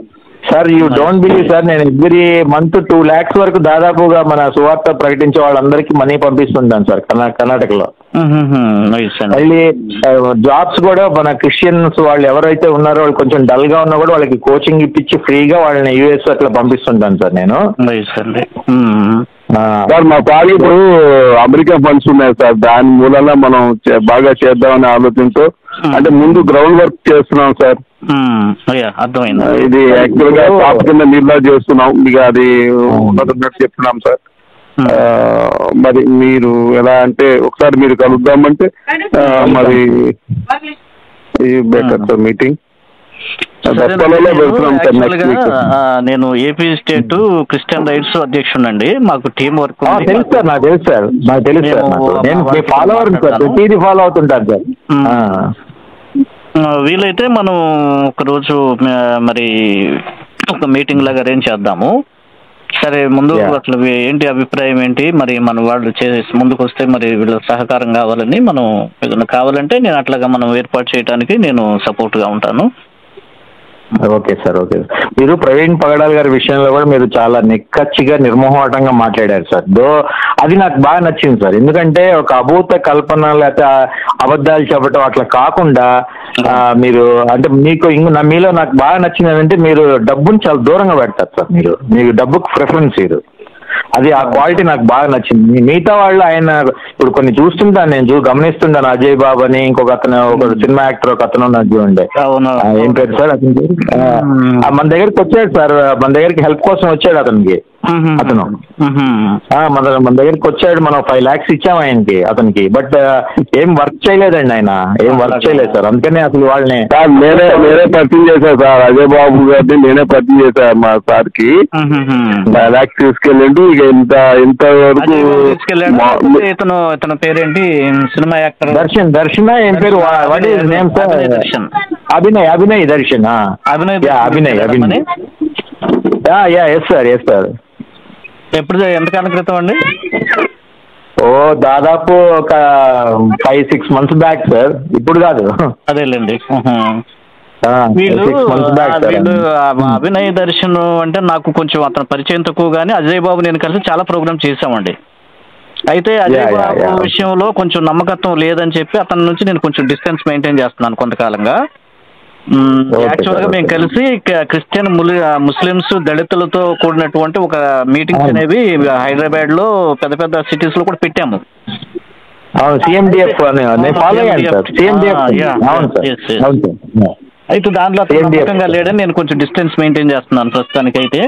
S2: Sir you don't believe sir, నేను ఎవ్రీ మంత్ 2 lakhs వరకు దాదాపుగా మన సువార్త ప్రకటించే వాళ్ళందరికీ మనీ పంపిస్తుంటాను సార్ కర్ణాటకలో. మళ్ళీ జాబ్స్ కూడా మన క్రిస్టియన్స్ వాళ్ళు ఎవరైతే ఉన్నారో వాళ్ళు కొంచెం డల్ గా ఉన్నా కూడా వాళ్ళకి కోచింగ్ ఇప్పించి ఫ్రీగా వాళ్ళని US అట్లా పంపిస్తుంటాను సార్ నేను.
S4: సార్ మా పాలి ఇప్పుడు అమెరికా ఫండ్స్ ఉన్నాయి సార్, దాని మూలంగా మనం బాగా చేద్దామనే ఆలోచనతో అంటే ముందు గ్రౌండ్ వర్క్ చేస్తున్నాం సార్.
S1: అర్థమైంది.
S4: ఇది యాక్చువల్ గా టాప్ కింద నీళ్ళ చేస్తున్నాం, ఇక అది ఉన్నట్టు చెప్తున్నాం సార్. మరి మీరు ఎలా అంటే ఒకసారి మీరు కలుద్దామంటే మరి బెటర్ సార్ మీటింగ్.
S1: నేను ఏపీ స్టేట్ క్రిస్టియన్ రైట్స్ అధ్యక్షుడండి. మాకు టీం వర్క్
S2: తెలుసు సార్, నాకు తెలుసు సార్, నాకు తెలుసు సార్. నేను ఫాలోవర్ సార్, ప్రతిదీ ఫాలో అవుతుంటాను సార్.
S1: వీలైతే మనం ఒకరోజు మరి ఒక మీటింగ్ లాగా అరేంజ్ చేద్దాము. సరే, ముందు అసలు ఏంటి అభిప్రాయం ఏంటి, మరి మన వాళ్ళు ముందుకు వస్తే మరి వీళ్ళ సహకారం కావాలని మనం ఏదైనా కావాలంటే నేను అట్లాగా మనం ఏర్పాటు చేయడానికి నేను సపోర్ట్గా ఉంటాను.
S2: Okay sir, okay. మీరు ప్రవీణ్ పగడాల్ గారి విషయంలో కూడా మీరు చాలా నిక్కచ్చిగా నిర్మోహమాటంగా మాట్లాడారు సార్. అది నాకు బాగా నచ్చింది సార్. ఎందుకంటే ఒక అభూత కల్పన లేకపోతే అబద్ధాలు చెప్పడం అట్లా కాకుండా మీరు అంటే మీలో నాకు బాగా నచ్చింది ఏంటంటే మీరు డబ్బుని చాలా దూరంగా పెడతారు సార్. మీకు డబ్బుకు ప్రిఫరెన్స్ మీరు, అది ఆ క్వాలిటీ నాకు బాగా నచ్చింది. మిగతా వాళ్ళు ఆయన ఇప్పుడు కొన్ని చూస్తుంటాను, నేను గమనిస్తుంటాను. అజయ్ బాబు అని ఇంకొక అతను, ఒక సినిమా యాక్టర్ ఒక అతను ఉన్నది చూడండి, ఏం పేరు సార్ అతని పేరు? మన దగ్గరికి వచ్చాడు సార్, మన దగ్గరికి హెల్ప్ కోసం వచ్చాడు అతను మన దగ్గరికి వచ్చాడు. మనం 5 lakhs ఇచ్చాము ఆయనకి, అతనికి. బట్ ఏం వర్క్ చేయలేదండి, ఆయన ఏం వర్క్ చేయలేదు సార్. అందుకనే అసలు వాళ్ళని
S4: నేనే పరిచయం చేశాను సార్, అజయ్ బాబు గారిని నేనే పరిచయం చేశాను మా సార్ కి. 5 lakhs తీసుకెళ్ళండి. ఇక ఇంత వరకు
S1: ఇతను పేరేంటి, సినిమా యాక్టర్
S2: దర్శన్ ఏం పేరు, what is name sir? Abhinay Darshan. Abhinay yes sir, yes sir.
S1: ఎప్పుడు, ఎంతకాలం క్రితం అండి?
S2: దాదాపు ఒక 5-6 months బ్యాక్ సార్, ఇప్పుడు కాదు.
S1: అదేలేండి. వీళ్ళు అభినయ్ దర్శన్ అంటే నాకు కొంచెం అతని పరిచయం తక్కువ, కానీ అజయ్ బాబు నేను కలిసి చాలా ప్రోగ్రామ్ చేసామండి. అయితే అజయ్ బాబు విషయంలో కొంచెం నమ్మకత్వం లేదని చెప్పి అతని నుంచి నేను కొంచెం డిస్టెన్స్ మెయింటైన్ చేస్తున్నాను కొంతకాలంగా. యాక్చువల్ గా మేము కలిసి క్రిస్టియన్ ముస్లిమ్స్ దళితులతో కూడినటువంటి ఒక మీటింగ్స్ అనేవి హైదరాబాద్ లో పెద్ద పెద్ద సిటీస్ లో కూడా పెట్టాము. అయితే దాంట్లో అతను లేడని నేను కొంచెం డిస్టెన్స్ మెయింటైన్ చేస్తున్నాను ప్రస్తుతానికి. అయితే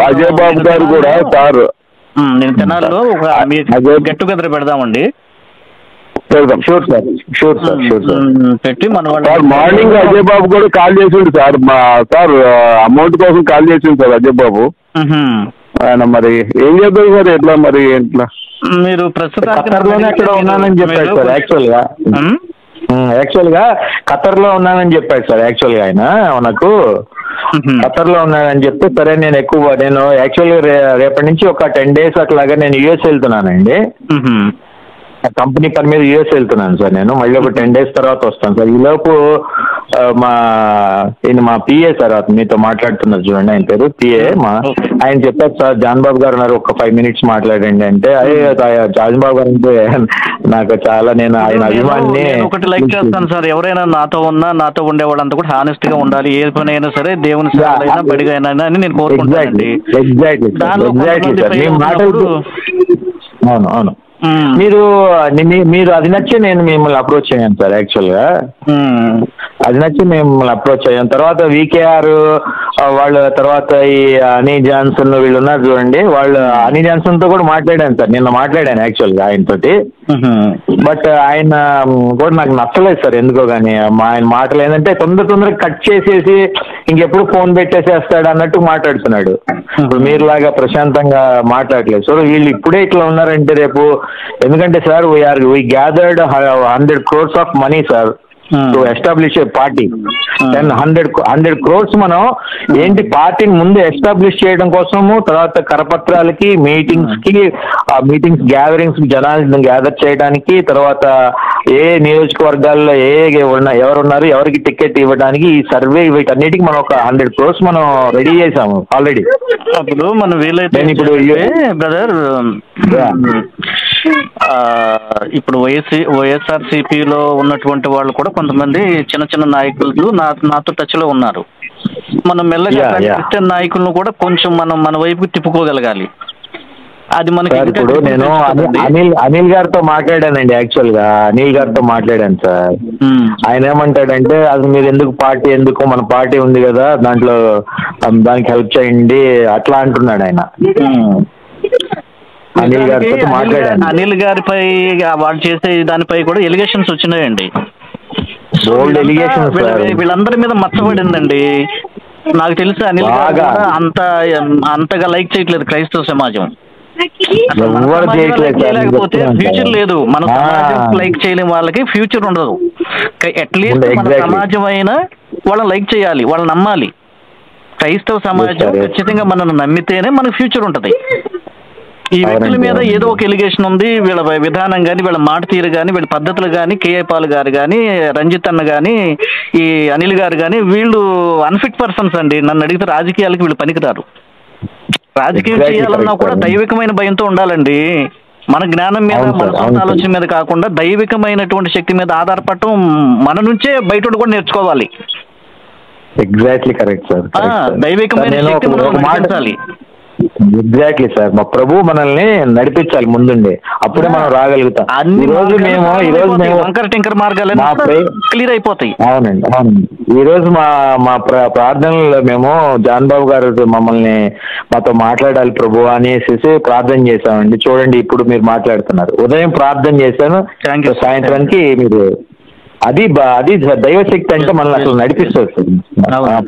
S4: అజయ్ బాబు గారు కూడా సార్
S1: నేను తెనాలిలో ఒక గెట్ టుగెదర్ పెడదామండి.
S4: పెట్టి మన మార్నింగ్ అజయ్ బాబు కూడా కాల్ చేసిండు సార్. సార్ అమౌంట్ కోసం కాల్ చేసిండు సార్ అజయ్ బాబు. ఆయన మరి ఏం చేద్దాం సార్, ఎట్లా మరి ఎట్లా?
S1: మీరు ప్రస్తుతం
S2: అక్కడ ఉన్నానని చెప్పాడు సార్. యాక్చువల్ గా ఖతర్ లో ఉన్నానని చెప్పాడు సార్. యాక్చువల్ గా ఆయన నాకు ఖతర్ లో ఉన్నానని చెప్తే సరే నేను యాక్చువల్గా రేపటి నుంచి ఒక 10 days అట్లాగా నేను యుఎస్ వెళ్తున్నానండి. కంపెనీ పని మీద యుఎస్ వెళ్తున్నాను సార్. నేను మళ్ళీ ఒక 10 days తర్వాత వస్తాను సార్. ఈలోపు మా పిఏ సార్, మీతో మాట్లాడుతున్నారు చూడండి, ఆయన పేరు పిఏ. ఆయన చెప్పారు సార్ జాన్ బాబు గారు ఉన్నారు, ఒక 5 minutes మాట్లాడండి అంటే, అదే జాన్ బాబు గారు అంటే నాకు చాలా, నేను ఆయన అభిమాని.
S1: ఒకటి లైక్ చేస్తాను సార్, ఎవరైనా నాతో ఉండే వాళ్ళంతా కూడా హానెస్ట్ గా ఉండాలి. ఏ పని అయినా సరే దేవుని సేవలైనా బడిగా అయినా అని నేను కోరుకుంటాను.
S2: అవును మీరు అది నచ్చి నేను మిమ్మల్ని అప్రోచ్ అయ్యాను సార్. యాక్చువల్ గా అది నచ్చి మిమ్మల్ని అప్రోచ్ అయ్యాను. తర్వాత వికేఆర్ వాళ్ళు, తర్వాత ఈ అనీ జాన్సన్ వీళ్ళు ఉన్నారు చూడండి, వాళ్ళు అనీ జాన్సన్ తో కూడా మాట్లాడాను సార్. నిన్న మాట్లాడాను యాక్చువల్ గా ఆయనతోటి. బట్ ఆయన కూడా నాకు నచ్చలేదు సార్ ఎందుకో కానీ. ఆయన మాటలు ఏంటంటే తొందరగా కట్ చేసేసి ఇంకెప్పుడు ఫోన్ పెట్టేసేస్తాడు అన్నట్టు మాట్లాడుతున్నాడు. ఇప్పుడు మీరులాగా ప్రశాంతంగా మాట్లాడలేదు. సో వీళ్ళు ఇప్పుడే ఇట్లా ఉన్నారంటే రేపు, ఎందుకంటే sir we gathered 100 crores of money sir to establish A party. 100 crores మనం ఏంటి పార్టీని ముందు ఎస్టాబ్లిష్ చేయడం కోసము, తర్వాత కరపత్రాలకి, మీటింగ్స్ గ్యాదరింగ్స్ జనాలను గ్యాదర్ చేయడానికి, తర్వాత ఏ నియోజకవర్గాల్లో ఎవరున్నారు, ఎవరికి టికెట్ ఇవ్వడానికి, ఈ సర్వే వీటన్నిటికి మనం ఒక 100 crores మనం రెడీ చేసాము ఆల్రెడీ.
S1: అప్పుడు మనం వీలైతే బ్రదర్ ఇప్పుడు వైఎస్ఆర్సీపీలో ఉన్నటువంటి వాళ్ళు కూడా కొంతమంది చిన్న చిన్న నాయకులు నాతో టచ్ లో ఉన్నారు. మనం మెల్లగా క్రిస్టియన్ నాయకులను కూడా కొంచెం మనం మన వైపుకి తిప్పుకోగలగాలి. అది మనకి.
S2: ఇప్పుడు నేను అనిల్ గారితో మాట్లాడానండి. యాక్చువల్ గా అనిల్ గారితో మాట్లాడాను సార్. ఆయన ఏమంటాడంటే, అది మీరు ఎందుకు మన పార్టీ ఉంది కదా దాంట్లో, దానికి హెల్ప్ చేయండి అట్లా అంటున్నాడు ఆయన. అనిల్ గారితో మాట్లాడాను.
S1: అనిల్ గారిపై వాళ్ళు చేసే దానిపై కూడా ఎలిగేషన్స్ వచ్చినాయండి. వీళ్ళందరి మీద మచ్చబడిందండి. నాకు తెలిసి అనిల్ గారు అంతగా లైక్ చేయట్లేదు క్రైస్తవ సమాజం. లేకపోతే ఫ్యూచర్ లేదు. మన సమాజం లైక్ చేయలేని వాళ్ళకి ఫ్యూచర్ ఉండదు. అట్లీస్ట్ మన సమాజం అయినా వాళ్ళని లైక్ చేయాలి, వాళ్ళని నమ్మాలి. క్రైస్తవ సమాజం ఖచ్చితంగా మనల్ని నమ్మితేనే మనకు ఫ్యూచర్ ఉంటది. ఈ వ్యక్తుల మీద ఏదో ఒక ఎలిగేషన్ ఉంది. వీళ్ళ విధానం కానీ, వీళ్ళ మాట తీరు కానీ, వీళ్ళ పద్ధతులు కానీ, కేఏ పాల్ గారు కానీ, రంజిత్ అన్న కానీ, ఈ అనిల్ గారు కానీ, వీళ్ళు అన్ఫిట్ పర్సన్స్ అండి. నన్ను అడిగితే రాజకీయాలకి వీళ్ళు పనికిరారు. రాజకీయం చేయాలన్నా కూడా దైవికమైన భయంతో ఉండాలండి. మన జ్ఞానం మీద, మన సొంత ఆలోచన మీద కాకుండా దైవికమైనటువంటి శక్తి మీద ఆధారపడటం మన నుంచే బయట కూడా నేర్చుకోవాలి.
S2: Exactly correct sir.
S1: దైవికమైన శక్తి మనం నడిపించాలి.
S2: Exactly sir. మా ప్రభు మనల్ని నడిపించాలి ముందుండి, అప్పుడే మనం రాగలుగుతాం. ఈ రోజు మేము
S1: క్లియర్ అయిపోతాయి.
S2: అవునండి. ఈ రోజు మా ప్రార్థనలో మేము జాన్ బాబు గారు మాతో మాట్లాడాలి ప్రభు అనేసి ప్రార్థన చేశామండి. చూడండి ఇప్పుడు మీరు మాట్లాడుతున్నారు. ఉదయం ప్రార్థన చేశాను, సాయంత్రానికి మీరు అది దైవశక్తి అంటే మనల్ని అసలు నడిపిస్తుంది.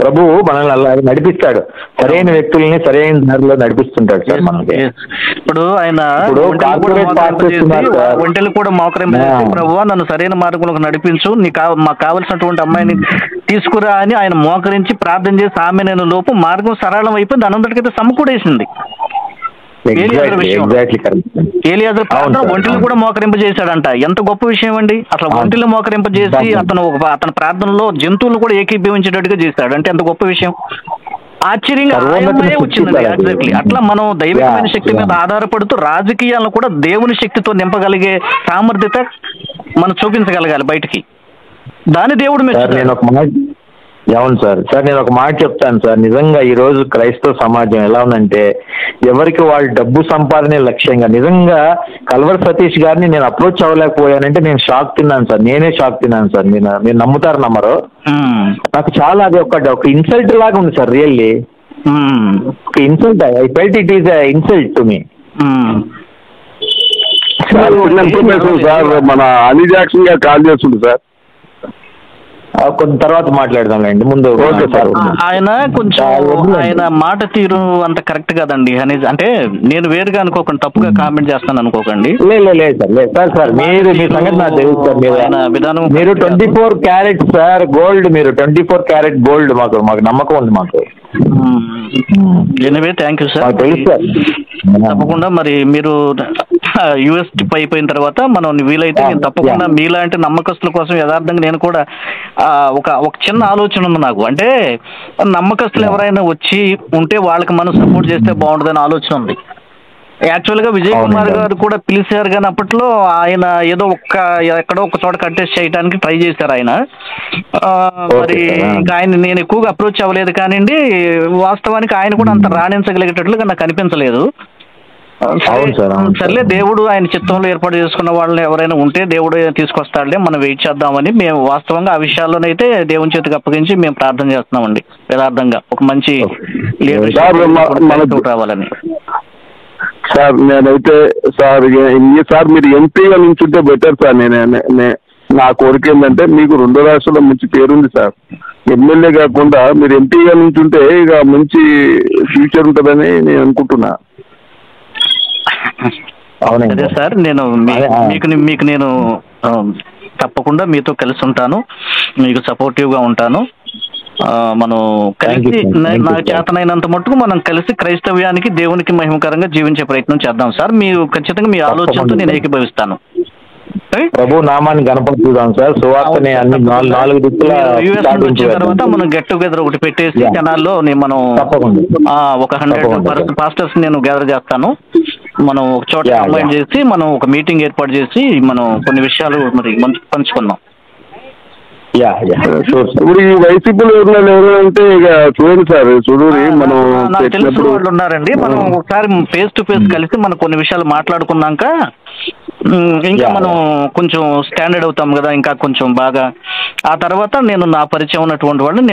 S2: ప్రభువు మనల్ని అలా నడిపిస్తాడు. సరైన వ్యక్తుల్ని సరైన దారిలో నడిపిస్తుంటాడు సార్ మనకి.
S1: ఇప్పుడు ఆయన ఒంటెలు కూడా మోకరం, ప్రభువా నన్ను సరైన మార్గంలోకి నడిపించు, మాకు కావలసినటువంటి అమ్మాయిని తీసుకురా అని ఆయన మోకరించి ప్రార్థన చేసి ఆమె నేను లోపు మార్గం సరళం అయిపోయింది. దానంతటికైతే సమకూడేసింది. ఏలియాజరు ప్రార్థన ఒంటిని కూడా మోకరింపజేశాడంట. ఎంత గొప్ప విషయం అండి అసలు. ఒంటిని మోకరింపజేసి అతని ప్రార్థనలో జంతువులు కూడా ఏకీభవించేటట్టుగా చేశాడు అంటే ఎంత గొప్ప విషయం. ఆశ్చర్యంగా వచ్చిందండి. ఎగ్జాక్ట్లీ అట్లా మనం దైవికమైన శక్తి మీద ఆధారపడుతూ రాజకీయాలను కూడా దేవుని శక్తితో నింపగలిగే సామర్థ్యత మనం చూపించగలగాలి బయటికి. దాని దేవుడు
S2: అవును సార్. నేను ఒక మాట చెప్తాను సార్. నిజంగా ఈ రోజు క్రైస్తవ సమాజం ఎలా ఉందంటే ఎవరికి వాళ్ళు డబ్బు సంపాదనే లక్ష్యంగా. నిజంగా కల్వర్ సతీష్ గారిని నేను అప్రోచ్ అవ్వలేకపోయానంటే నేను షాక్ తిన్నాను సార్. నేనే షాక్ తిన్నాను సార్. మీరు నమ్ముతారు నమ్మరు, నాకు చాలా అది ఒక ఇన్సల్ట్ లాగా ఉంది సార్. రియల్లీ ఒక insult. I felt it is insult to me.
S4: Sir మన అలీ జాక్సన్ గారు కాల్ చేస్తుంది సార్,
S2: కొంత తర్వాత మాట్లాడదాంలేండి. ముందు
S1: ఆయన కొంచెం ఆయన మాట తీరు అంత కరెక్ట్ కాదండి. అంటే నేను వేరుగా అనుకోకండి, తప్పుగా కామెంట్ చేస్తాను అనుకోకండి.
S2: లేదు సార్ మీరు మీ సంగతి నాకు తెలుసు సార్. మీరు 24 క్యారెట్ సార్ గోల్డ్, మీరు 24 క్యారెట్ గోల్డ్. మాకు నమ్మకం ఉంది మాకు.
S1: Anyway thank you sir.
S2: తెలుసు సార్.
S1: తప్పకుండా మరి మీరు యుఎస్ ట్రిప్ అయిపోయిన తర్వాత మనం వీలైతే నేను తప్పకుండా మీలాంటి నమ్మకస్తుల కోసం యథార్థంగా నేను కూడా ఒక చిన్న ఆలోచన ఉంది నాకు. అంటే నమ్మకస్తులు ఎవరైనా వచ్చి ఉంటే వాళ్ళకి మనం సపోర్ట్ చేస్తే బాగుంటుందని ఆలోచన ఉంది. యాక్చువల్గా విజయ్ కుమార్ గారు కూడా పిలిచారు కానీ అప్పట్లో ఆయన ఏదో ఎక్కడో ఒక చోట కంటెస్ట్ చేయడానికి ట్రై చేశారు ఆయన. మరి ఇంకా ఆయన నేను ఎక్కువగా అప్రోచ్ అవ్వలేదు కానివ్వండి. వాస్తవానికి ఆయన కూడా అంత రాణించగలిగేటట్లుగా నాకు అనిపించలేదు. సర్లే దేవుడు ఆయన చిత్తంలో ఏర్పాటు చేసుకున్న వాళ్ళని ఎవరైనా ఉంటే దేవుడు తీసుకొస్తాడులే, మనం వెయిట్ చేద్దామని మేము వాస్తవంగా ఆ విషయాల్లోనైతే దేవుని చేతికి అప్పగించి మేము ప్రార్థన చేస్తున్నామండి యథార్థంగా. ఒక మంచి లీడర్షిప్ రావాలని.
S4: సార్ నేనైతే సార్ మీరు ఎంపీగా నుంచుంటే బెటర్ సార్. నా కోరిక ఏంటంటే మీకు 2 రాష్ట్రాల్లో మంచి పేరుంది సార్. ఎమ్మెల్యే కాకుండా మీరు ఎంపీగా నుంచుంటే ఇక మంచి ఫ్యూచర్ ఉంటుందని నేను అనుకుంటున్నా.
S1: అదే సార్ నేను మీకు నేను తప్పకుండా మీతో కలిసి ఉంటాను, మీకు సపోర్టివ్గా ఉంటాను. మనం కలిసి నాకు చేతనైనంత మట్టుకు మనం కలిసి క్రైస్తవ్యానికి దేవునికి మహిమకరంగా జీవించే ప్రయత్నం చేద్దాం సార్. మీరు ఖచ్చితంగా మీ ఆలోచనతో నేను ఏకీభవిస్తాను.
S2: ప్రభు నామాన్ని గణపడుతున్నాం సార్. సువార్తని అన్ని 4 దిక్కుల
S1: వచ్చిన తర్వాత మనం గెట్ టుగెదర్ ఒకటి పెట్టేసి జనాల్లో మనం ఒక 100 పాస్టర్స్ నేను గ్యాదర్ చేస్తాను. మనం ఒక చోట కంబైన్ చేసి మనం ఒక మీటింగ్ ఏర్పాటు చేసి మనం కొన్ని విషయాలు మరి పంచుకుందాం.
S4: ఇప్పుడు ఈ వైసీపీలో ఎవరంటే ఇక చూడండి సార్, చూడండి మనం
S1: నాకు తెలిసిన వాళ్ళు ఉన్నారండి. మనం ఒకసారి ఫేస్ టు ఫేస్ కలిసి మనం కొన్ని విషయాలు మాట్లాడుకున్నాక ఇంకా మనం కొంచెం స్టాండర్డ్ అవుతాం కదా, ఇంకా కొంచెం బాగా. ఆ తర్వాత నేను నా పరిచయం ఉన్నటువంటి వాళ్ళని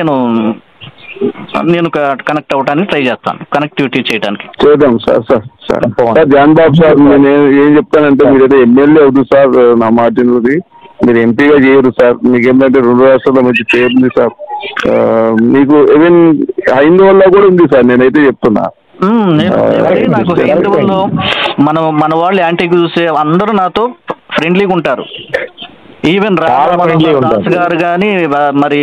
S1: నేను కనెక్ట్ అవ్వడానికి ట్రై చేస్తాను, కనెక్టివిటీ చేయడానికి
S4: చేద్దాం సార్. సార్ జాన్ బాబు సార్, నేను ఏం చెప్తానంటే మీరైతే ఎమ్మెల్యే అవుతుంది సార్, నా మాటినది. మీరు ఎంపీగా చేయరు సార్. మీకు ఏంటంటే 2 రాష్ట్రాల్లో మంచి పేరుంది సార్. మీకు ఈవెన్ హైందవుల్లో కూడా ఉంది సార్, నేనైతే చెప్తున్నా.
S1: నాకు హైందవుల్లో మన వాళ్ళు యాంటీకి చూసే అందరూ నాతో ఫ్రెండ్లీగా ఉంటారు. ఈవెన్ రాజ్ గారు కానీ మరి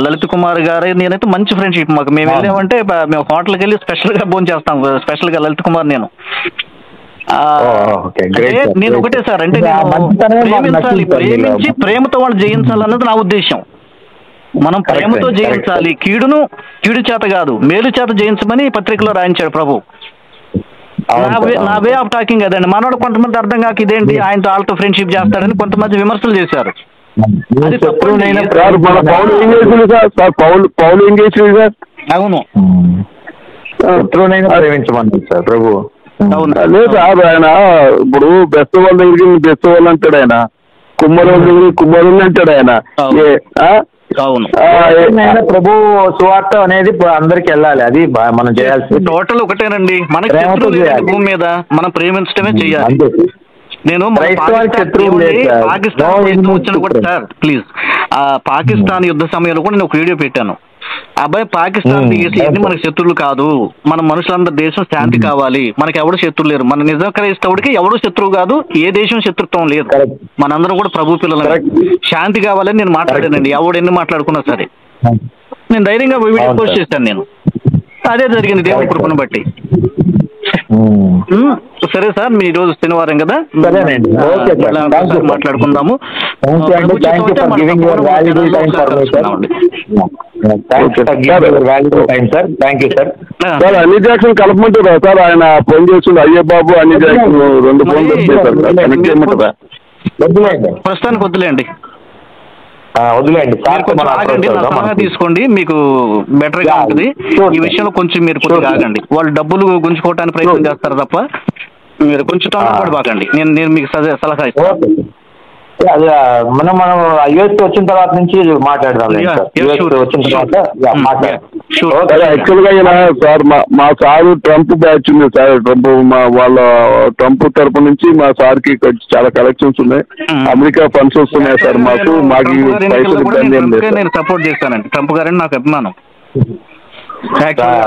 S1: లలిత్ కుమార్ గారు నేనైతే మంచి ఫ్రెండ్షిప్ మాకు. మేము వెళ్ళామంటే మేము హోటల్కి వెళ్ళి స్పెషల్గా భోజనం చేస్తాం, స్పెషల్గా లలిత్ కుమార్ నేను. నేను ఒకటే సార్, అంటే ప్రేమించి ప్రేమతో వాళ్ళు జయించాలన్నది నా ఉద్దేశం. మనం ప్రేమతో జయించాలి, కీడు చేత కాదు మేలు చేత జయించమని పత్రికలో రాయించాడు ప్రభు. నా వే ఆఫ్ టాకింగ్ అదండి. మనోడు కొంతమంది అర్థం కాక ఇదేంటి ఆయనతో వాళ్ళతో ఫ్రెండ్షిప్ చేస్తాడని కొంతమంది విమర్శలు చేశారు. అవును
S2: ప్రేమించమని సార్ ప్రభు.
S4: లేదు సార్, ఆయన ఇప్పుడు బెస్ట్ వాళ్ళ దగ్గరికి బెస్ట్ వాళ్ళు అంటాడు, ఆయన కుమ్మరి వాళ్ళ దగ్గరికి కుమ్మరులు అంటాడు ఆయన.
S2: ప్రభు సువార్త అనేది అందరికి వెళ్ళాలి, అది మనం చేయాల్సి.
S1: టోటల్ ఒకటేనండి, మనకి భూమి మీద మనం ప్రేమించడమే చెయ్యాలి. నేను పాకిస్తాన్ వచ్చిన కూడా సార్ ప్లీజ్, పాకిస్తాన్ యుద్ధ సమయంలో కూడా నేను ఒక వీడియో పెట్టాను. అబ్బాయి పాకిస్తాన్ ఇవన్నీ మనకు శత్రువులు కాదు, మన మనుషులందరూ దేశం శాంతి కావాలి, మనకి ఎవరు శత్రువు లేరు. మన నిజ క్రైస్తవుడికి ఎవరు శత్రువు కాదు, ఏ దేశం శత్రుత్వం లేదు, మనందరం కూడా ప్రభు పిల్లలు, శాంతి కావాలని నేను మాట్లాడానండి. ఎవడు ఎన్ని మాట్లాడుకున్నా సరే నేను ధైర్యంగా వీడియో పోస్ట్ చేశాను. నేను అదే జరిగింది దేవుని కృపను బట్టి. సరే సార్, మీ రోజు శనివారం కదా,
S2: సరేనండి. ఓకే సార్,
S1: మళ్ళా
S2: థ్యాంక్ యూ
S1: ఒకసారి మాట్లాడుకుందాము.
S2: థ్యాంక్ యూ అండి. Thank you for giving your valuable time for me sir. Thank you for giving your valuable time sir. Thank you sir.
S4: Sir అన్ని జాక్సన్ కలపమంటారా సార్? ఆయన ఫోన్ చేస్తుండే అయ్యే బాబు అన్ని Jackson 2 ఫోన్లు వచ్చాయి సార్, కనెక్ట్ చేయమంటారా?
S2: వద్దులేండి,
S1: ప్రస్తుతానికి వద్దులేండి,
S2: వదిలేండి సార్.
S1: కొంచెం ఆగండి, నా సలహా తీసుకోండి, మీకు బెటర్ గా ఉంటుంది. ఈ విషయంలో కొంచెం మీరు కొద్దిగా ఆగండి. వాళ్ళు డబ్బులు గుంజుకోవడానికి ప్రయత్నం చేస్తారు తప్ప మీరు కొంచెం తొందరపడి బాగండి. నేను మీకు సలహా ఇస్తాను.
S2: అదే మనం యుఎస్ వచ్చిన తర్వాత నుంచి మాట్లాడదాం వచ్చిన తర్వాత మాట్లాడదాం.
S4: యాక్చువల్ గా ఇలా సార్ మా సారు ట్రంప్ బ్యాచ్ ఉంది సార్. వాళ్ళ ట్రంప్ తరపు నుంచి మా సార్ కి చాలా కలెక్షన్స్ ఉన్నాయి, అమెరికా ఫండ్స్ వస్తున్నాయి సార్. మాకు పైసలు ఇబ్బంది ఏం లేదు.
S1: నేను సపోర్ట్ చేస్తానండి. ట్రంప్ గారని నాకు అభిమానం.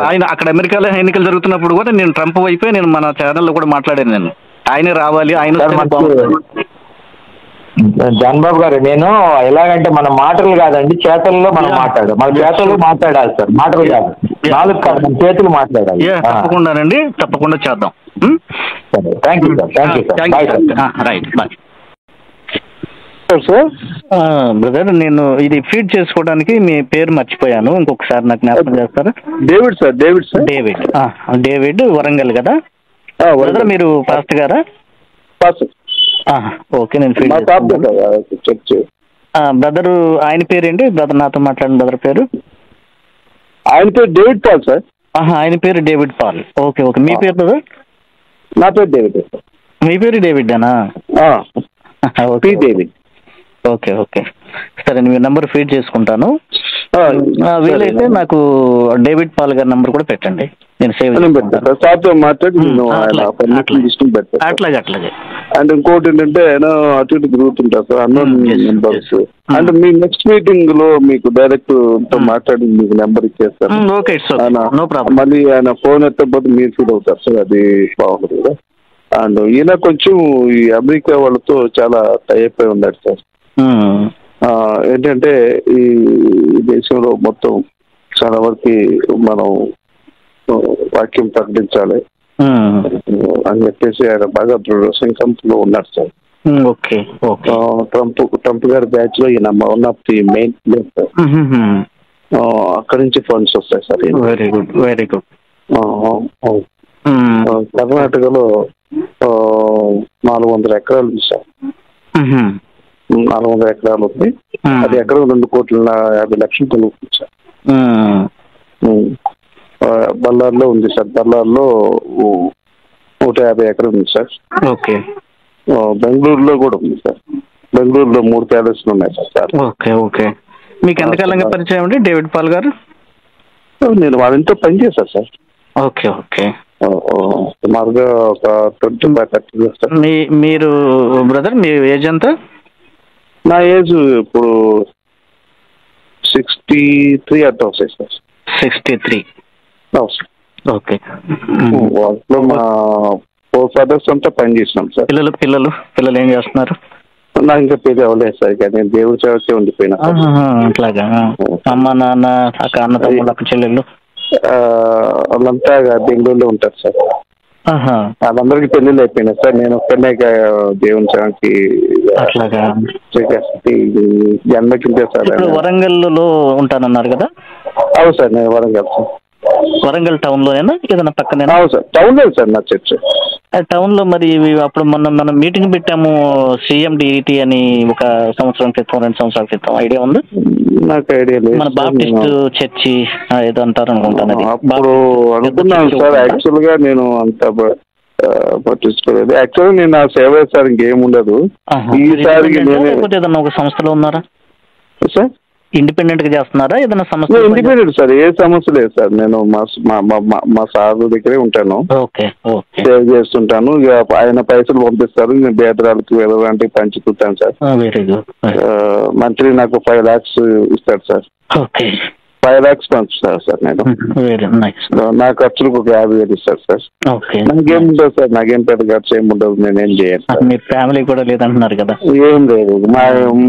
S1: ఆయన అక్కడ అమెరికాలో ఎన్నికలు జరుగుతున్నప్పుడు కూడా నేను ట్రంప్ వైపే నేను మన ఛానల్లో కూడా మాట్లాడాను. నేను ఆయనే రావాలి, ఆయన
S2: జాన్ బాబు గారు, నేను ఎలాగంటే మన మాటలు కాదండి, చేతల్లో మనం మాట్లాడాలి. మన చేతలు మాట్లాడాలి సార్, మాటలు కాదు, నాలుగు కాదు, మన చేతులు మాట్లాడాలి.
S1: తప్పకుండానండి, తప్పకుండా చేద్దాం.
S2: సరే, thank you sir. Thank you sir. Bye sir.
S1: Right, bye sir. Brother, నేను ఇది ఫీడ్ చేసుకోవడానికి మీ పేరు మర్చిపోయాను, ఇంకొకసారి నాకు జ్ఞాపకం చేస్తారా?
S4: David sir. David sir.
S1: David Warangal కదా బ్రదర్? మీరు ఫాస్ట్ గారా? ఓకే, నేను ఫీడ్ బ్రదర్. ఆయన పేరేంటి బ్రదర్? నాతో మాట్లాడిన బ్రదర్ పేరు?
S4: ఆయన పేరు డేవిడ్ పాల్ సార్.
S1: ఆయన పేరు డేవిడ్ పాల్. Okay okay. మీ పేరు బ్రదర్?
S4: నా పేరు డేవిడ్.
S1: మీ పేరు డేవిడ్ అనా?
S4: డేవిడ్.
S1: ఓకే ఓకే, సరే, మీ నంబర్ ఫీడ్ చేసుకుంటాను. వీలైతే నాకు డేవిడ్ పాల్ గారి నంబర్ కూడా పెట్టండి, నేను సేవ్ అట్లాగే అట్లాగే.
S4: అండ్ ఇంకోటి ఏంటంటే అటు ఇటు తిరుగుతుంటారు సార్ అన్నోన్ నెంబర్స్. అండ్ మీ నెక్స్ట్ మీటింగ్ లో మీకు డైరెక్ట్ మాట్లాడి మీకు నెంబర్ ఇచ్చేస్తాను. మళ్ళీ ఆయన ఫోన్ ఎత్తకపోతే మీరు ఫీల్ అవుతారు సార్, అది బాగుంటుంది కదా. అండ్ ఈయన కొంచెం ఈ అమెరికా వాళ్ళతో చాలా టైప్ అయి ఉన్నాడు సార్. ఏంటంటే ఈ దేశంలో మొత్తం చాలా వరకు మనం వాక్యం ప్రకటించాలి అని చెప్పేసి ఆయన బాగా దృఢ సంకల్పంలో ఉన్నారు సార్. ట్రంప్ గారి బ్యాచ్ లో ఈయన one of the main place sir. అక్కడి నుంచి ఫండ్స్ వస్తాయి sir.
S1: Very good, very good.
S4: కర్ణాటకలో 400 ఎకరాలు ఉంది సార్. 400 ఎకరాలు ఉంది. అది ఎకరం 2,50,00,000 కొనుక్కుంది సార్. బళ్ళార్లో ఉంది సార్. బళ్ళార్లో 150 ఎకరం ఉంది సార్.
S1: ఓకే.
S4: బెంగళూరులో కూడా ఉంది సార్. బెంగళూరులో 3 ప్యాలెస్లు ఉన్నాయి సార్.
S1: Okay okay. మీకు ఎంతకాలంగా పరిచయం అండి డేవిడ్ పాల్ గారు?
S4: నేను వాళ్ళంతా పనిచేశాను సార్.
S1: Okay okay.
S4: సుమారుగా ఒక 25-30 ఇయర్స్ సార్.
S1: మీరు బ్రదర్, మీ ఏజ్ ఎంత?
S4: నా ఏజ్ ఇప్పుడు 63 అట్లా వస్తాయి సార్.
S1: 63. ఓకే.
S4: వాటిలో మా 4 ఫాదర్స్ అంతా పని చేసినాం సార్.
S1: పిల్లలు ఏం చేస్తున్నారు?
S4: నాకు ఇంకా పెళ్లి అవ్వలేదు సార్, కానీ దేవుడి సేవకే ఉండిపోయినా.
S1: అట్లాగా. అమ్మ నాన్న, అన్న తమ్ముళ్ళు, అక్క చెల్లెళ్ళు
S4: వాళ్ళంతా బెంగళూరులో ఉంటారు సార్. వాళ్ళందరికీ పెళ్లిళ్ళు అయిపోయినాయి సార్. నేను ఒక్కనే దేవుని సేవకి జన్మకింటే సార్.
S1: వరంగల్లో ఉంటానన్నారు కదా?
S4: అవును సార్, నేను వరంగల్ సార్.
S1: వరంగల్ టౌన్ లోనేనా ఏదైనా పక్కనే?
S4: అవును సార్, టౌన్ లేదు సార్ నా చర్చ్.
S1: టౌన్ లో మరి అప్పుడు మనం మీటింగ్ పెట్టాము CMDT అని, 1 సంవత్సరం క్రితం 2 సంవత్సరాల క్రితం. ఐడియా ఉంది?
S4: నాకు ఐడియా లేదు.
S1: మన బాప్టిస్ట్ చర్చి ఏదో అంటారు అనుకుంటాను.
S4: అప్పుడు అనుకున్నాను సార్. యాక్చువల్ గా నేను అంత పట్టించుకోలేదు. యాక్చువల్గా నేను నా సేవ సార్, ఇంకేం ఉండదు. ఈసారి
S1: ఏదన్నా ఒక సంస్థలో ఉన్నారా
S4: సార్?
S1: ఇండిపెండెంట్ గా చేస్తున్నారా ఏదైనా సమస్య?
S4: ఇండిపెండెంట్ సార్, ఏ సమస్య లేదు సార్. నేను మా సార్ దగ్గరే ఉంటాను, సేవ్ చేస్తుంటాను. ఇక ఆయన పైసలు పంపిస్తారు, నేను బేదరాలకు వెళ్ళడానికి పంచుతుంటాను సార్.
S1: Very good.
S4: మంత్లీ నాకు 5 lakhs ఇస్తాడు సార్. 5 lakhs పంచుతారు sir. నేను నా ఖర్చులకు ఒక 50,000 ఇస్తాడు సార్. నాకేం ఉండదు సార్, నాకేం పెద్ద ఖర్చు ఏమి ఉండదు. నేనేం చేయను.
S1: మీ ఫ్యామిలీ కూడా లేదంటున్నారు కదా?
S4: ఏం లేదు,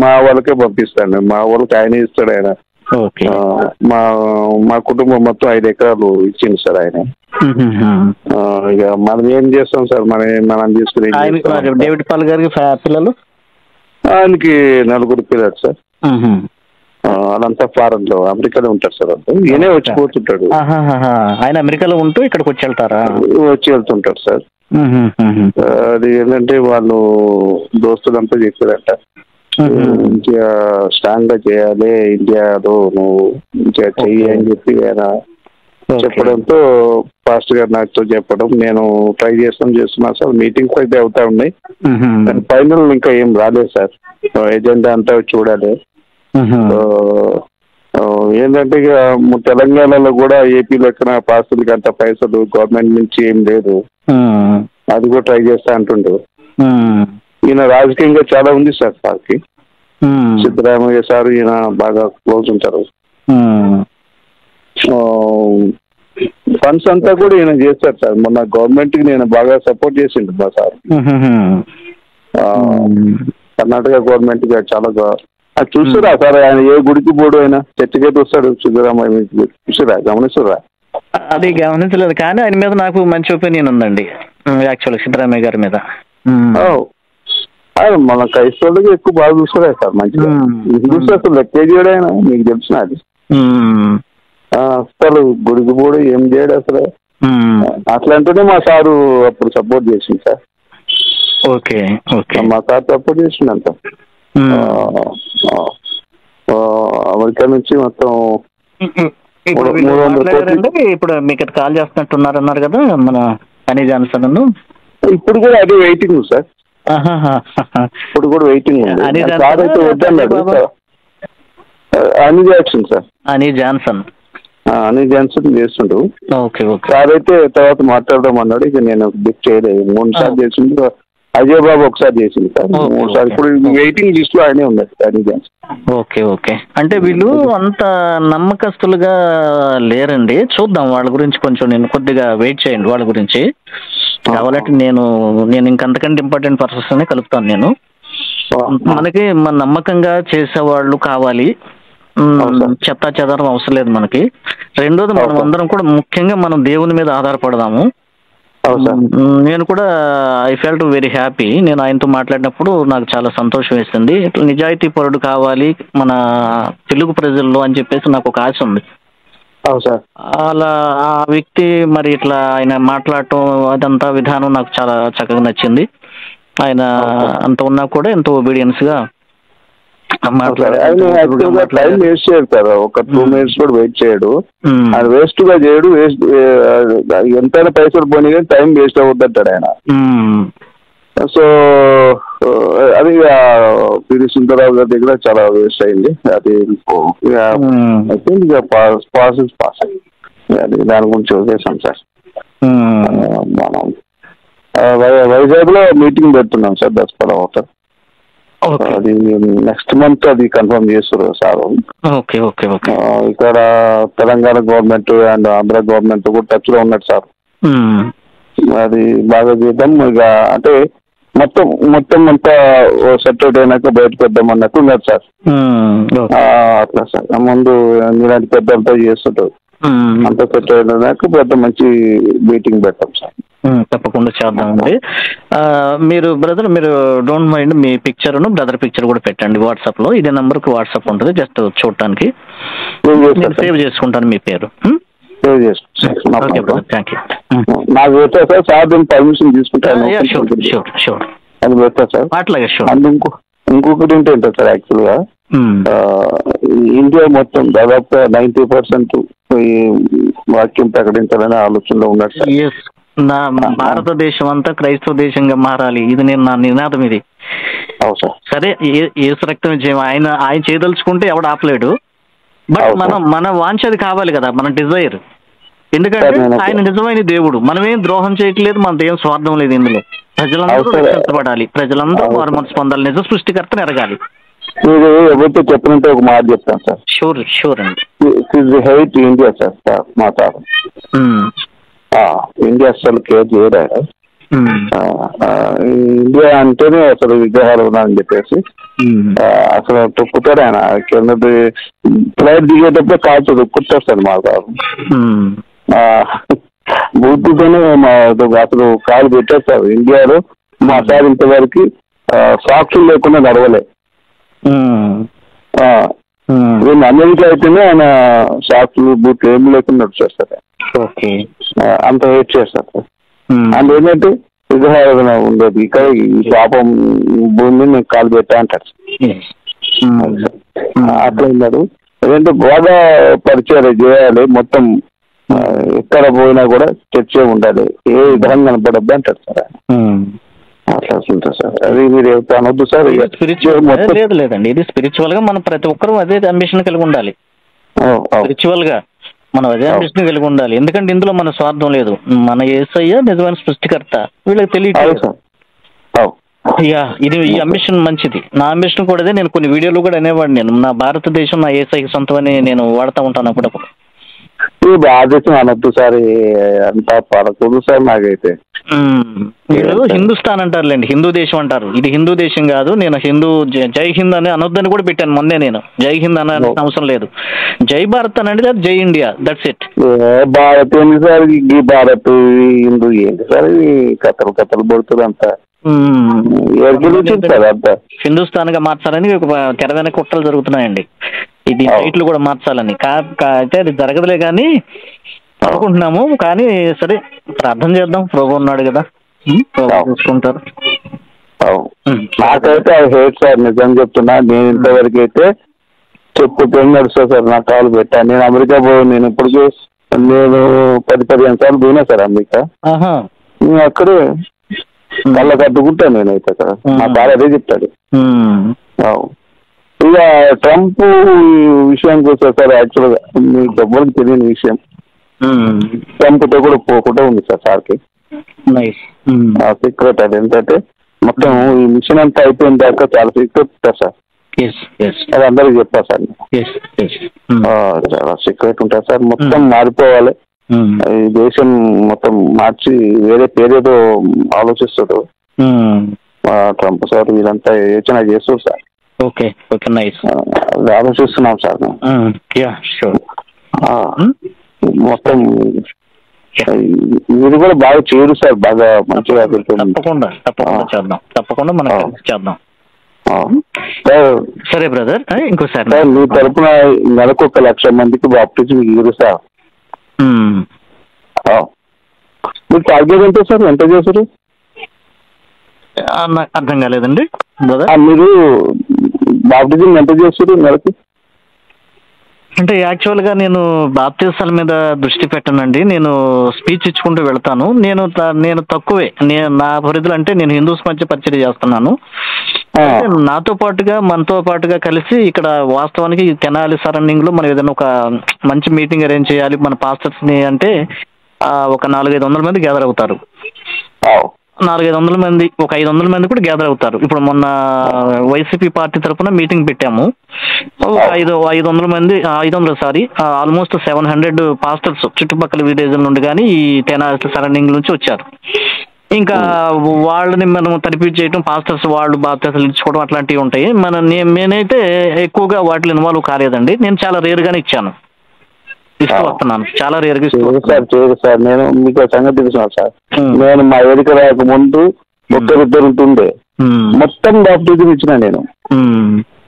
S4: మా వాళ్ళకే పంపిస్తాను. మా వాళ్ళకి ఆయన ఇస్తాడు. ఆయన
S1: ఓకే.
S4: మా మా కుటుంబం మొత్తం 5 ఎకరాలు ఇచ్చింది సార్ ఆయన. ఇక మనం ఏం చేస్తాం సార్, మనం తీసుకుని.
S1: డేవిడ్ పాల్ గారికి పిల్లలు?
S4: ఆయనకి 4 పిల్లలు సార్. వాళ్ళంతా ఫారెన్ లో, అమెరికాలో ఉంటారు సార్. ఈయనే వచ్చిపోతుంటాడు.
S1: ఆయన అమెరికాలో ఉంటూ ఇక్కడికి వచ్చి వెళ్తారా?
S4: వచ్చి వెళ్తుంటాడు సార్. అది ఏంటంటే వాళ్ళు దోస్తులంతా చెప్పారంట, ఇండియా స్ట్రాంగ్ గా చేయాలి, ఇండియాలో నువ్వు చెయ్యి అని చెప్పి ఆయన చెప్పడంతో ఫాస్ట్ గా నాతో చెప్పడం, నేను ట్రై చేస్తున్నా సార్. మీటింగ్స్ అయితే అవుతా ఉన్నాయి, కానీ ఫైనల్ ఇంకా ఏం రాలేదు సార్. ఎజెండా అంతా చూడాలి. ఏంటంటే ఇక తెలంగాణలో కూడా ఏపీ లెక్కన పాసులకి అంత పైసలు గవర్నమెంట్ నుంచి ఏం లేదు, అది కూడా ట్రై చేస్తా అంటుండు. ఈయన రాజకీయంగా చాలా ఉంది సార్ సార్కి. సిద్ధరామయ్య సార్ ఈయన బాగా క్లోజ్ ఉంటారు. ఫండ్స్ అంతా కూడా ఈయన చేస్తారు సార్. మొన్న గవర్నమెంట్ కి నేను బాగా సపోర్ట్ చేసిండు మా సార్. కర్ణాటక గవర్నమెంట్ గా చాలా చూస్తురా సార్. ఆయన ఏ గుడికి పోడు, ఆయన చర్చకైతే వస్తాడు. సిద్ధరామయ్య చూసారా, గమనిస్తురా?
S1: అది గమనించలేదు, కానీ ఆయన మీద నాకు మంచి ఒపీనియన్ ఉందండి యాక్చువల్గా, సిద్ధరామయ్య గారి మీద.
S4: మన క్రైస్తవులకి ఎక్కువ బాగా చూస్తారా సార్, మంచిగా చూస్తే అసలు లెక్కే చేయడు ఆయన. మీకు తెలిసిన అది అసలు గుడికి పోడు, ఏం చేయడు అసలు. అట్లాంటినే మా సారు అప్పుడు సపోర్ట్ చేసింది సార్.
S1: Okay okay.
S4: మా సార్ సపోర్ట్ చేసింది అంత. అమెరికా నుంచి మొత్తం
S1: ఇప్పుడు మీకు కాల్ చేస్తున్నట్టున్నారన్నారు కదా మన హనీ జాన్సన్.
S4: ఇప్పుడు కూడా అదే వెయిటింగ్ సార్. ఇప్పుడు కూడా వెయిటింగ్ ఉంది. సార్ అయితే వద్దన్నాడు. Honey Johnson sir.
S1: Honey Johnson
S4: చేస్తుండు.
S1: Okay okay.
S4: సార్ అయితే తర్వాత మాట్లాడదాం అన్నాడు. ఇక నేను బుక్ చేయలేదు. 3 సార్లు చేసిండు. అజయ్ బాబు ఒకసారి చేసింది సార్. 3 సార్లు. ఇప్పుడు వెయిటింగ్ లిస్ట్ లో ఆయనే ఉన్నారు హనీ జాన్సన్.
S1: Okay okay. అంటే వీళ్ళు అంత నమ్మకస్తులుగా లేరండి. చూద్దాం వాళ్ళ గురించి కొంచెం, నేను కొద్దిగా వెయిట్ చేయండి వాళ్ళ గురించి. కావాలంటే నేను ఇంకంతకంటే ఇంపార్టెంట్ పర్సన్స్ అనే కలుపుతాను నేను. మనకి మన నమ్మకంగా చేసేవాళ్ళు కావాలి, చెత్తా చెదారం అవసరం లేదు మనకి. రెండోది, మనం అందరం కూడా ముఖ్యంగా మనం దేవుని మీద ఆధారపడదాము. నేను కూడా ఐ ఫెల్ట్ వెరీ హ్యాపీ. నేను ఆయనతో మాట్లాడినప్పుడు నాకు చాలా సంతోషం వేసింది. ఇట్లా నిజాయితీ పరుడు కావాలి మన తెలుగు ప్రజల్లో అని చెప్పేసి నాకు ఒక ఆశ ఉంది. అలా ఆ వ్యక్తి మరి ఇట్లా ఆయన మాట్లాడటం అదంతా విధానం నాకు చాలా చక్కగా నచ్చింది. ఆయన అంత ఉన్నా కూడా ఎంతో ఒబీడియన్స్ గా
S4: టైం వేస్ట్ చేయడు సార్. ఒక 2 minutes కూడా వెయిట్ చేయడు. ఆయన వేస్ట్ గా చేయడు. ఎంతైనా పైసలు పోనీ కానీ టైం వేస్ట్ అవుతుంటాడు ఆయన. సో అది పివి సుందరరావు గారి దగ్గర చాలా వేస్ట్ అయింది. అది పాస్ అది దాని గురించి వదిలేసాం సార్. మనం వైజాగ్ లో మీటింగ్ పెడుతున్నాం సార్, దసపల అవుతారు. అది నెక్స్ట్ మంత్ అది కన్ఫర్మ్ చేస్తారు సార్. ఇక్కడ Telangana government and Andhra government కూడా టచ్ లో ఉన్నట్టు సార్. అది బాగా చేద్దాం. ఇక అంటే మొత్తం అంతా సెటిల్ అయినాక బయటకు వద్దాం అన్నట్టు ఉన్నారు సార్. అట్లా సార్. ముందు ఇలాంటి పెద్దలతో చేస్తుంటారు. అంతా సెటిల్ అయినాక పెద్ద మంచి మీటింగ్ పెట్టాం సార్.
S1: తప్పకుండా చేద్దామండి. మీరు బ్రదర్, మీరు డోంట్ మైండ్ మీ పిక్చర్ను బ్రదర్ పిక్చర్ కూడా పెట్టండి వాట్సాప్ లో. ఇదే నంబర్కి వాట్సాప్ ఉంటుంది, జస్ట్ చూడటానికి. సేవ్ చేసుకుంటాను మీ పేరు.
S4: నాకు పెట్టా సార్. సార్ దీన్ని పర్మిషన్ తీసుకుంటాను. అది పెట్టా సార్.
S1: అట్లాగే
S4: ఇంకొకటి ఏంటంటే సార్, యాక్చువల్ గా ఇండియా మొత్తం దాదాపు 90% వాక్యం ప్రకటించాలనే ఆలోచనలో ఉన్నారు సార్.
S1: నా భారతదేశం అంతా క్రైస్తవ దేశంగా మారాలి, ఇది నా నినాదం. ఇది సరే, యేసు రక్తం ఆయన చేయదలుచుకుంటే ఎవడు ఆపలేడు. బట్ మన వాంఛ అది కావాలి కదా, మన డిజైర్. ఎందుకంటే ఆయన నిజమైన దేవుడు. మనమేం ద్రోహం చేయట్లేదు, మనది ఏం స్వార్థం లేదు ఇందులో. ప్రజలందరూ రక్షించబడాలి, ప్రజలందరూ వారు మనసు పొందాలి, నిజ సృష్టికర్తను ఎరగాలి.
S4: మీరు ఎవరితో చెప్పినట్టే ఒక మాట చెప్తాను సార్.
S1: షూర్ అండి.
S4: Hate India sir. మా సార్ ఇండియా అసలు కేర్ చేయడా. ఇండియా అంటేనే అసలు విగ్రహాలు ఉన్నాయని చెప్పేసి అసలు తొక్కుతాడు ఆయన. కిందది ఫ్లైట్ దిగేటప్పుడే కాల్చు తొక్కుతాడు సార్ మా సార్. బూతుతోనే అసలు కాలు పెట్టారు సార్. ఇండియాలో మా సార్ ఇంతవరకు సాక్షులు లేకుండా నడవలే. అమెరికా అయితేనే ఆయన సాక్షులు బూట్లు ఏమి లేకుండా నడిచేస్తారు. ఓకే, అంత వెయిట్ చేస్తారు సార్. అండ్ ఏంటంటే విగ్రహారాధన ఉండదు. ఇక్కడ ఈ పాపం భూమి నేను కాలు పెట్టా అంటారు. అట్లా ఉన్నారు. ఏంటంటే బాగా పరిచయాలు చేయాలి. మొత్తం ఎక్కడ పోయినా కూడా చర్చే ఉండాలి. ఏ విధంగా కనపడద్దు అంటారు సార్. అట్లా ఉంటుంది సార్. అది మీరు అనొద్దు సార్.
S1: లేదు లేదండి, ఇది స్పిరిచువల్ గా మనం ప్రతి ఒక్కరూ అదే అంబిషన్ కలిగి ఉండాలి. స్పిరిచువల్ గా మనం అదే అంబిషన్ కలిగి ఉండాలి. ఎందుకంటే ఇందులో మన స్వార్థం లేదు. మన యేసయ్య నిజమైన సృష్టికర్త, వీళ్ళకి తెలియదు. ఇది ఈ అంబిషన్ మంచిది. నా అంబిషన్ కూడా అదే. నేను కొన్ని వీడియోలు కూడా అనేవాడు, నేను నా భారతదేశం నా యేసయ్యకి సొంతం అని నేను వాడుతూ ఉంటాను అప్పుడప్పుడు.
S4: ఈ భారతదేశం అనొద్దు సార్, అంతా పడకూడదు సార్. నాకైతే
S1: వీళ్ళు హిందుస్థాన్ అంటారులేండి, హిందూ దేశం అంటారు. ఇది హిందూ దేశం కాదు. నేను హిందూ జై హింద్ అని అనొద్దని కూడా పెట్టాను మొన్నే. నేను జై హింద్ అనే అవసరం లేదు. జై భారత్ అని అంటే జై ఇండియా, దట్స్ ఇట్.
S4: భారత్ ఏంటి సార్, ఈ భారత్ హిందూ ఏంటి సార్, కథలు కథలు పడుతుంది అంతా.
S1: హిందుస్థాన్ గా మార్చాలని తెర వెనక కుట్రలు జరుగుతున్నాయండి. ఇది సైట్లు కూడా మార్చాలని. అయితే అది జరగదులే కానీ అనుకుంటున్నాము. కానీ సరే, ప్రార్థన చేద్దాం. ప్రభు ఉన్నాడు కదా, చూసుకుంటారు.
S4: నాకైతే అది హేట్ సార్, నిజం చెప్తున్నా. నేను ఇంతవరకు అయితే చెప్పుకొని నడుస్తా సార్. నా కాలు పెట్టా. నేను అమెరికా నేను ఇప్పటికీ నేను 10-15 సార్లు పోయినా సార్ అమెరికా. నేను అక్కడే కళ్ళ కట్టుకుంటాను నేనైతే అక్కడ. మా బాగా అదే చెప్తాడు. ఇక ట్రంప్ విషయానికి వస్తే సార్, యాక్చువల్గా మీకు ఎవ్వరికి తెలియని విషయం, ట్రంప్తో కూడా పోకుండా ఉంది సార్ సార్కి సీక్రెట్. అది ఏంటంటే మొత్తం ఈ మిషన్ అంతా అయిపోయిన దాకా చాలా సీక్రెట్ ఉంటుంది సార్. అది అందరికి చెప్పా సార్. చాలా సీక్రెట్ ఉంటుంది సార్. మొత్తం మారిపోవాలి. ఈ దేశం మొత్తం మార్చి వేరే పేరేదో ఆలోచిస్తాడు ట్రంప్ సార్. వీళ్ళంతా యోచన చేస్తారు సార్.
S1: Okay okay, nice.
S4: ఆలోచిస్తున్నాం సార్. మొత్తం మీరు కూడా బాగా చేయరు సార్, బాగా మంచిగా.
S1: తప్పకుండా తప్పకుండా చేద్దాం, తప్పకుండా మనం చేద్దాం. సరే బ్రదర్, ఇంకోసారి
S4: మీ తరపున నెలకు 1,00,000 మందికి బాప్టిజం ఇవ్వరు సార్. మీరు టార్గెట్ ఎంత సార్, ఎంత చేశారు?
S1: నాకు అర్థం కాలేదండి బ్రదర్.
S4: మీరు బాప్టిజం ఎంత చేశారు నెలకి?
S1: అంటే యాక్చువల్గా నేను బాప్తిసాల మీద దృష్టి పెట్టనండి. నేను స్పీచ్ ఇచ్చుకుంటూ వెళ్తాను. నేను తక్కువే. నా పరిధులు అంటే నేను హిందూస్ మధ్య పరిచయం చేస్తున్నాను. నాతో పాటుగా మనతో పాటుగా కలిసి ఇక్కడ వాస్తవానికి తెనాలి సరౌండింగ్ లో మనం ఏదైనా ఒక మంచి మీటింగ్ అరేంజ్ చేయాలి మన పాస్టర్స్ ని అంటే ఒక 400-500 మంది గ్యాదర్ అవుతారు. 400-500 మంది, ఒక 500 మంది కూడా గ్యాదర్ అవుతారు. ఇప్పుడు మొన్న వైసీపీ పార్టీ తరఫున మీటింగ్ పెట్టాము. 500 మంది, ఆల్మోస్ట్ 700 పాస్టర్స్ చుట్టుపక్కల విలేజ్ నుండి కానీ ఈ తెనాలి సరౌండింగ్ నుంచి వచ్చారు. ఇంకా వాళ్ళని మనం తరిపి చేయడం, పాస్టర్స్ వాళ్ళు బాప్తిసాలు ఇచ్చుకోవడం అట్లాంటివి ఉంటాయి. నేనైతే ఎక్కువగా వాటిలో ఇన్వాల్వ్ కాలేదండి. నేను చాలా రేరుగానే ఇచ్చాను, ఇస్తూ వస్తున్నాను. చాలా రేరుగా
S4: చేయదు సార్. నేను మీకు సంగతి తెలుసు సార్. నేను మా వేదిక రాక ముందు 1-2 ఉంటుండే. మొత్తం బాప్టిజం ఇచ్చిన నేను.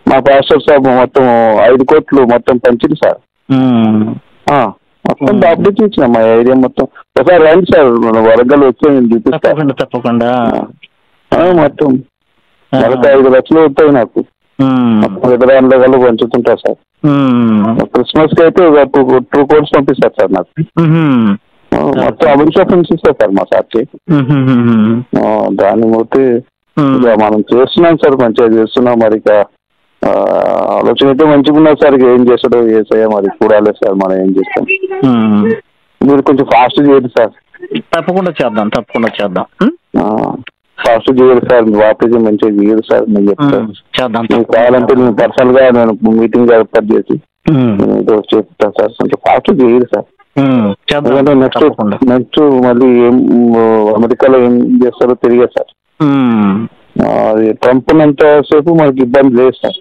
S4: మా పాస్టర్ సార్ మొత్తం 5 కోట్లు మొత్తం పంచింది సార్. మొత్తం బాప్టిజం ఇచ్చిన మా ఏరియా మొత్తం. ఒకసారి రండి సార్, వరంగల్ వచ్చి నేను చూపిస్తాను
S1: తప్పకుండా.
S4: మొత్తం 45 లక్షలు అవుతాయి నాకు. విధానంలో కలిసి పంచుతుంటా సార్. క్రిస్మస్ కి అయితే 2 crores పంపిస్తారు సార్ నాకు. మొత్తం అభిషేకం నుంచి ఇస్తారు సార్ మా సార్కి. దాన్ని బట్టి మనం చేస్తున్నాం సార్, మంచిగా చేస్తున్నాం. మరి ఇక ఆలోచన అయితే మంచిగా ఉన్నది సార్. ఏం చేస్తాడో ఏసయ్య మరి చూడాలి సార్, మనం ఏం చేస్తాం. మీరు కొంచెం ఫాస్ట్ చేయండి సార్.
S1: తప్పకుండా చేద్దాం.
S4: ఫాస్ట్ చేయాలి సార్. బాప్టిజం మంచిగా చేయదు సార్. నేను చెప్తాను, మీకు కావాలంటే నేను పర్సనల్ గా నేను మీటింగ్ ఏర్పాటు చేసి చెప్తాను సార్. కొంచెం ఫాస్ట్ చేయాలి సార్. ఎందుకంటే నెక్స్ట్ మళ్ళీ అమెరికాలో ఏం చేస్తారో తెలియదు సార్. అది ట్రంప్ ఉన్నంతసేపు మనకి ఇబ్బంది లేదు సార్.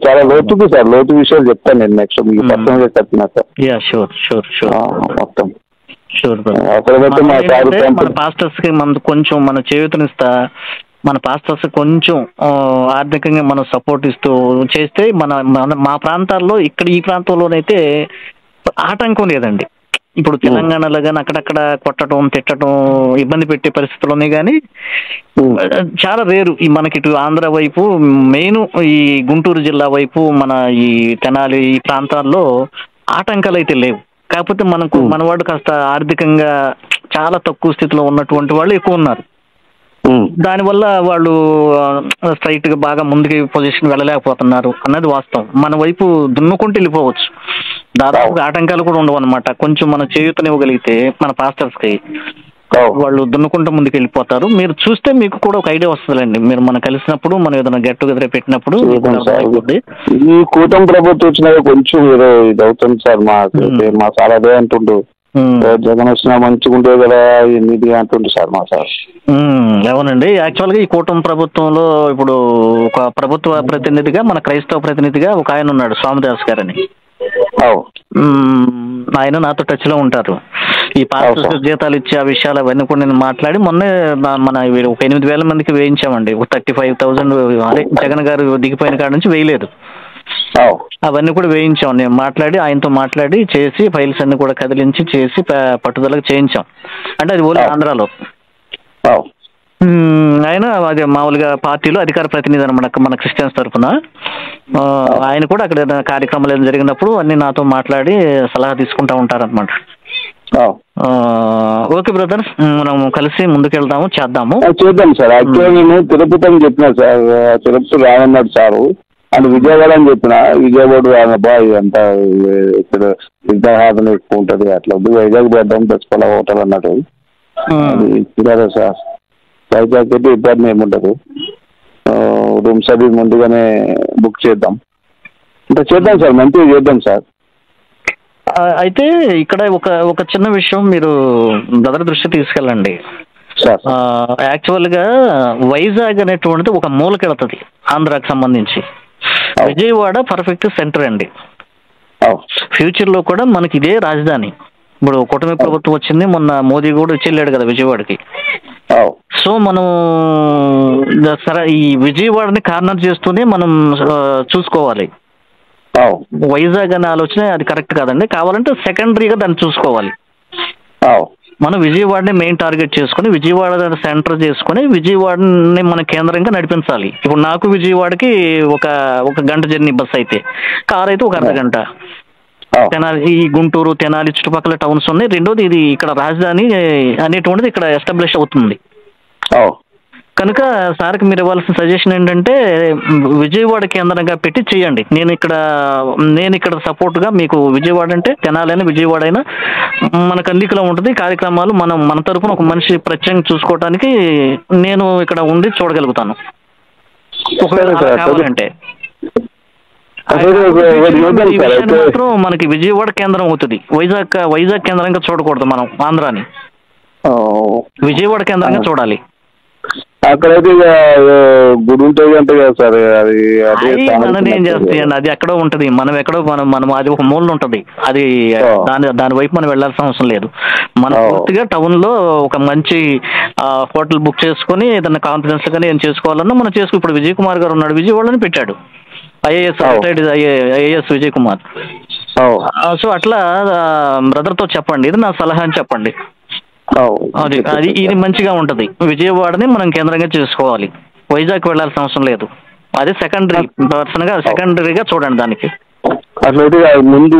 S4: చాలా లోతుకు సార్, లోతు విషయాలు చెప్తాను నేను నెక్స్ట్ మీకు పర్సనల్ గా చెప్పినా సార్. మొత్తం
S1: మన పాస్టర్స్ కి మన కొంచెం మన చేయూతనిస్తా, మన పాస్టర్స్ కొంచెం ఆర్థికంగా మనం సపోర్ట్ ఇస్తూ చేస్తే మా ప్రాంతాల్లో ఇక్కడ ఈ ప్రాంతంలోనైతే ఆటంకం లేదండి. ఇప్పుడు తెలంగాణలో కానీ అక్కడక్కడ కొట్టడం తిట్టడం ఇబ్బంది పెట్టే పరిస్థితుల్లోనే కానీ చాలా రేరు. ఈ మనకి ఇటు ఆంధ్ర వైపు మెయిన్ ఈ గుంటూరు జిల్లా వైపు మన ఈ తెనాలి ఈ ప్రాంతాల్లో ఆటంకాలు అయితే లేవు. కాకపోతే మనవాడు కాస్త ఆర్థికంగా చాలా తక్కువ స్థితిలో ఉన్నటువంటి వాళ్ళు ఎక్కువ ఉన్నారు. దానివల్ల వాళ్ళు స్ట్రైట్ గా బాగా ముందుకి పొజిషన్ వెళ్ళలేకపోతున్నారు అన్నది వాస్తవం. మన వైపు దున్నుకుంటూ వెళ్ళిపోవచ్చు, దాదాపుగా ఆటంకాలు కూడా ఉండవు అనమాట. కొంచెం మనం చేయూతనివ్వగలిగితే మన పాస్టర్స్ కి వాళ్ళు దున్నుకుంటూ ముందుకు వెళ్ళిపోతారు. మీరు చూస్తే మీకు కూడా ఒక ఐడియా వస్తుందండి. మీరు మనం కలిసినప్పుడు మనం ఏదైనా గెట్ టుగెదర్ పెట్టినప్పుడు
S4: ఈ కూటమి ప్రభుత్వం వచ్చినాక కొంచెం ఏదో ఇది అవుతుంది సార్. మా సార్ అదే అంటుండు, జగన్ వచ్చినా మంచిగా ఉండే కదా ఇది అంటుండు సార్ మా సార్.
S1: అవునండి, యాక్చువల్ గా ఈ కూటమి ప్రభుత్వంలో ఇప్పుడు ఒక ప్రభుత్వ ప్రతినిధిగా మన క్రైస్తవ ప్రతినిధిగా ఒక ఆయన ఉన్నాడు, స్వామిదాస్ గారని. ఆయన నాతో టచ్ లో ఉంటారు. ఈ పాస్టర్స్ జీతాలు ఇచ్చే ఆ విషయాలు అవన్నీ కూడా నేను మాట్లాడి మొన్నే మన ఒక 8,000 మందికి వేయించామండి. 35,000 అదే జగన్ గారు దిగిపోయిన కాడ నుంచి వేయలేదు, అవన్నీ కూడా వేయించాం. నేను ఆయనతో మాట్లాడి చేసి ఫైల్స్ అన్ని కూడా కదిలించి చేసి పట్టుదలకు చేయించాం. అంటే అది ఓన్లీ ఆంధ్రాలో. ఆయన అదే మామూలుగా పార్టీలో అధికార ప్రతినిధి అనమాట మన క్రిస్టియన్స్ తరఫున. ఆయన కూడా అక్కడ కార్యక్రమాలు ఏదైనా జరిగినప్పుడు అన్ని నాతో మాట్లాడి సలహా తీసుకుంటా ఉంటారనమాట. ఓకే బ్రదర్, మనం కలిసి ముందుకెళ్దాము, చేద్దాం
S4: సార్. యాక్చువల్గా నేను తిరుపతి అని చెప్పిన సార్, తిరుపతి రానన్నాడు సారు. అని విజయవాడ అని చెప్పిన, విజయవాడ రానబ్బా ఇదంతా ఇక్కడ విద్యాహాదన ఎక్కువ ఉంటుంది, అట్లా వైజాగ్ పెద్దాం తెచ్చుకోవాలి హోటల్ అన్నట్టు. అది సార్ వైజాగ్ అయితే ఇబ్బంది ఏముండదు, రూమ్స్ అవి ముందుగానే బుక్ చేద్దాం. అంటే చేద్దాం సార్, మంచిగా చేద్దాం సార్.
S1: అయితే ఇక్కడ ఒక చిన్న విషయం మీరు బ్రదర్ దృష్టి తీసుకెళ్ళండి. యాక్చువల్ గా వైజాగ్ అనేటువంటిది ఒక మూలకెళ్తుంది ఆంధ్రాకి సంబంధించి. విజయవాడ పర్ఫెక్ట్ సెంటర్ అండి. ఫ్యూచర్ లో కూడా మనకి ఇదే రాజధాని. ఇప్పుడు కూటమి ప్రభుత్వం వచ్చింది, మొన్న మోదీ కూడా వచ్చి వెళ్ళాడు కదా విజయవాడకి. సో మనం సరే ఈ విజయవాడని కార్నర్ చేస్తూనే మనం చూసుకోవాలి. వైజాగ్ అనే ఆలోచన అది కరెక్ట్ కాదండి. కావాలంటే సెకండరీగా దాన్ని చూసుకోవాలి. మనం విజయవాడని మెయిన్ టార్గెట్ చేసుకుని విజయవాడ సెంటర్ చేసుకుని విజయవాడని మన కేంద్రంగా నడిపించాలి. ఇప్పుడు నాకు విజయవాడకి ఒక గంట జర్నీ బస్ అయితే, కార్ అయితే ఒక అర్ధగంట. తెనాలి ఈ గుంటూరు తెనాలి చుట్టుపక్కల టౌన్స్ ఉన్నాయి. రెండోది ఇది ఇక్కడ రాజధాని అనేటువంటిది ఇక్కడ ఎస్టాబ్లిష్ అవుతుంది. కనుక సార్కి మీరు ఇవ్వాల్సిన సజెషన్ ఏంటంటే విజయవాడ కేంద్రంగా పెట్టి చేయండి. నేను ఇక్కడ సపోర్ట్గా మీకు విజయవాడ అంటే తెనాలైనా విజయవాడ అయినా మనకు అందుకులో ఉంటుంది. కార్యక్రమాలు మన తరఫున ఒక మనిషి ప్రత్యేకంగా చూసుకోవడానికి నేను ఇక్కడ ఉండి చూడగలుగుతాను ఒకవేళ కావాలంటే. మాత్రం మనకి విజయవాడ కేంద్రం అవుతుంది, వైజాగ్ కేంద్రంగా చూడకూడదు. మనం ఆంధ్రాని విజయవాడ కేంద్రంగా చూడాలి.
S4: అక్కడైతే గుడి ఉంటుంది అంటే కదా సార్, అది
S1: ఏం చేస్తాయండి, అది ఎక్కడో ఉంటది. మనం ఎక్కడో మనం అది ఒక మూలన ఉంటది. అది దాని వైపు మనం వెళ్లాల్సిన అవసరం లేదు. మనం పూర్తిగా టౌన్ లో ఒక మంచి హోటల్ బుక్ చేసుకుని ఏదైనా కాన్ఫిడెన్స్ గానీ ఏం చేసుకోవాలన్నా మనం చేసుకో. ఇప్పుడు విజయ్ కుమార్ గారు ఉన్నాడు, విజయవాడని పెట్టాడు, ఐఏఎస్ విజయ్ కుమార్. సో అట్లా బ్రదర్తో చెప్పండి, ఇది నా సలహా అని చెప్పండి. అది ఇది మంచిగా ఉంటది. విజయవాడని మనం కేంద్రంగా చేసుకోవాలి, వైజాగ్ వెళ్లాల్సిన అవసరం లేదు. అది సెకండరీగా చూడండి దానికి.
S4: అట్లయితే ముందు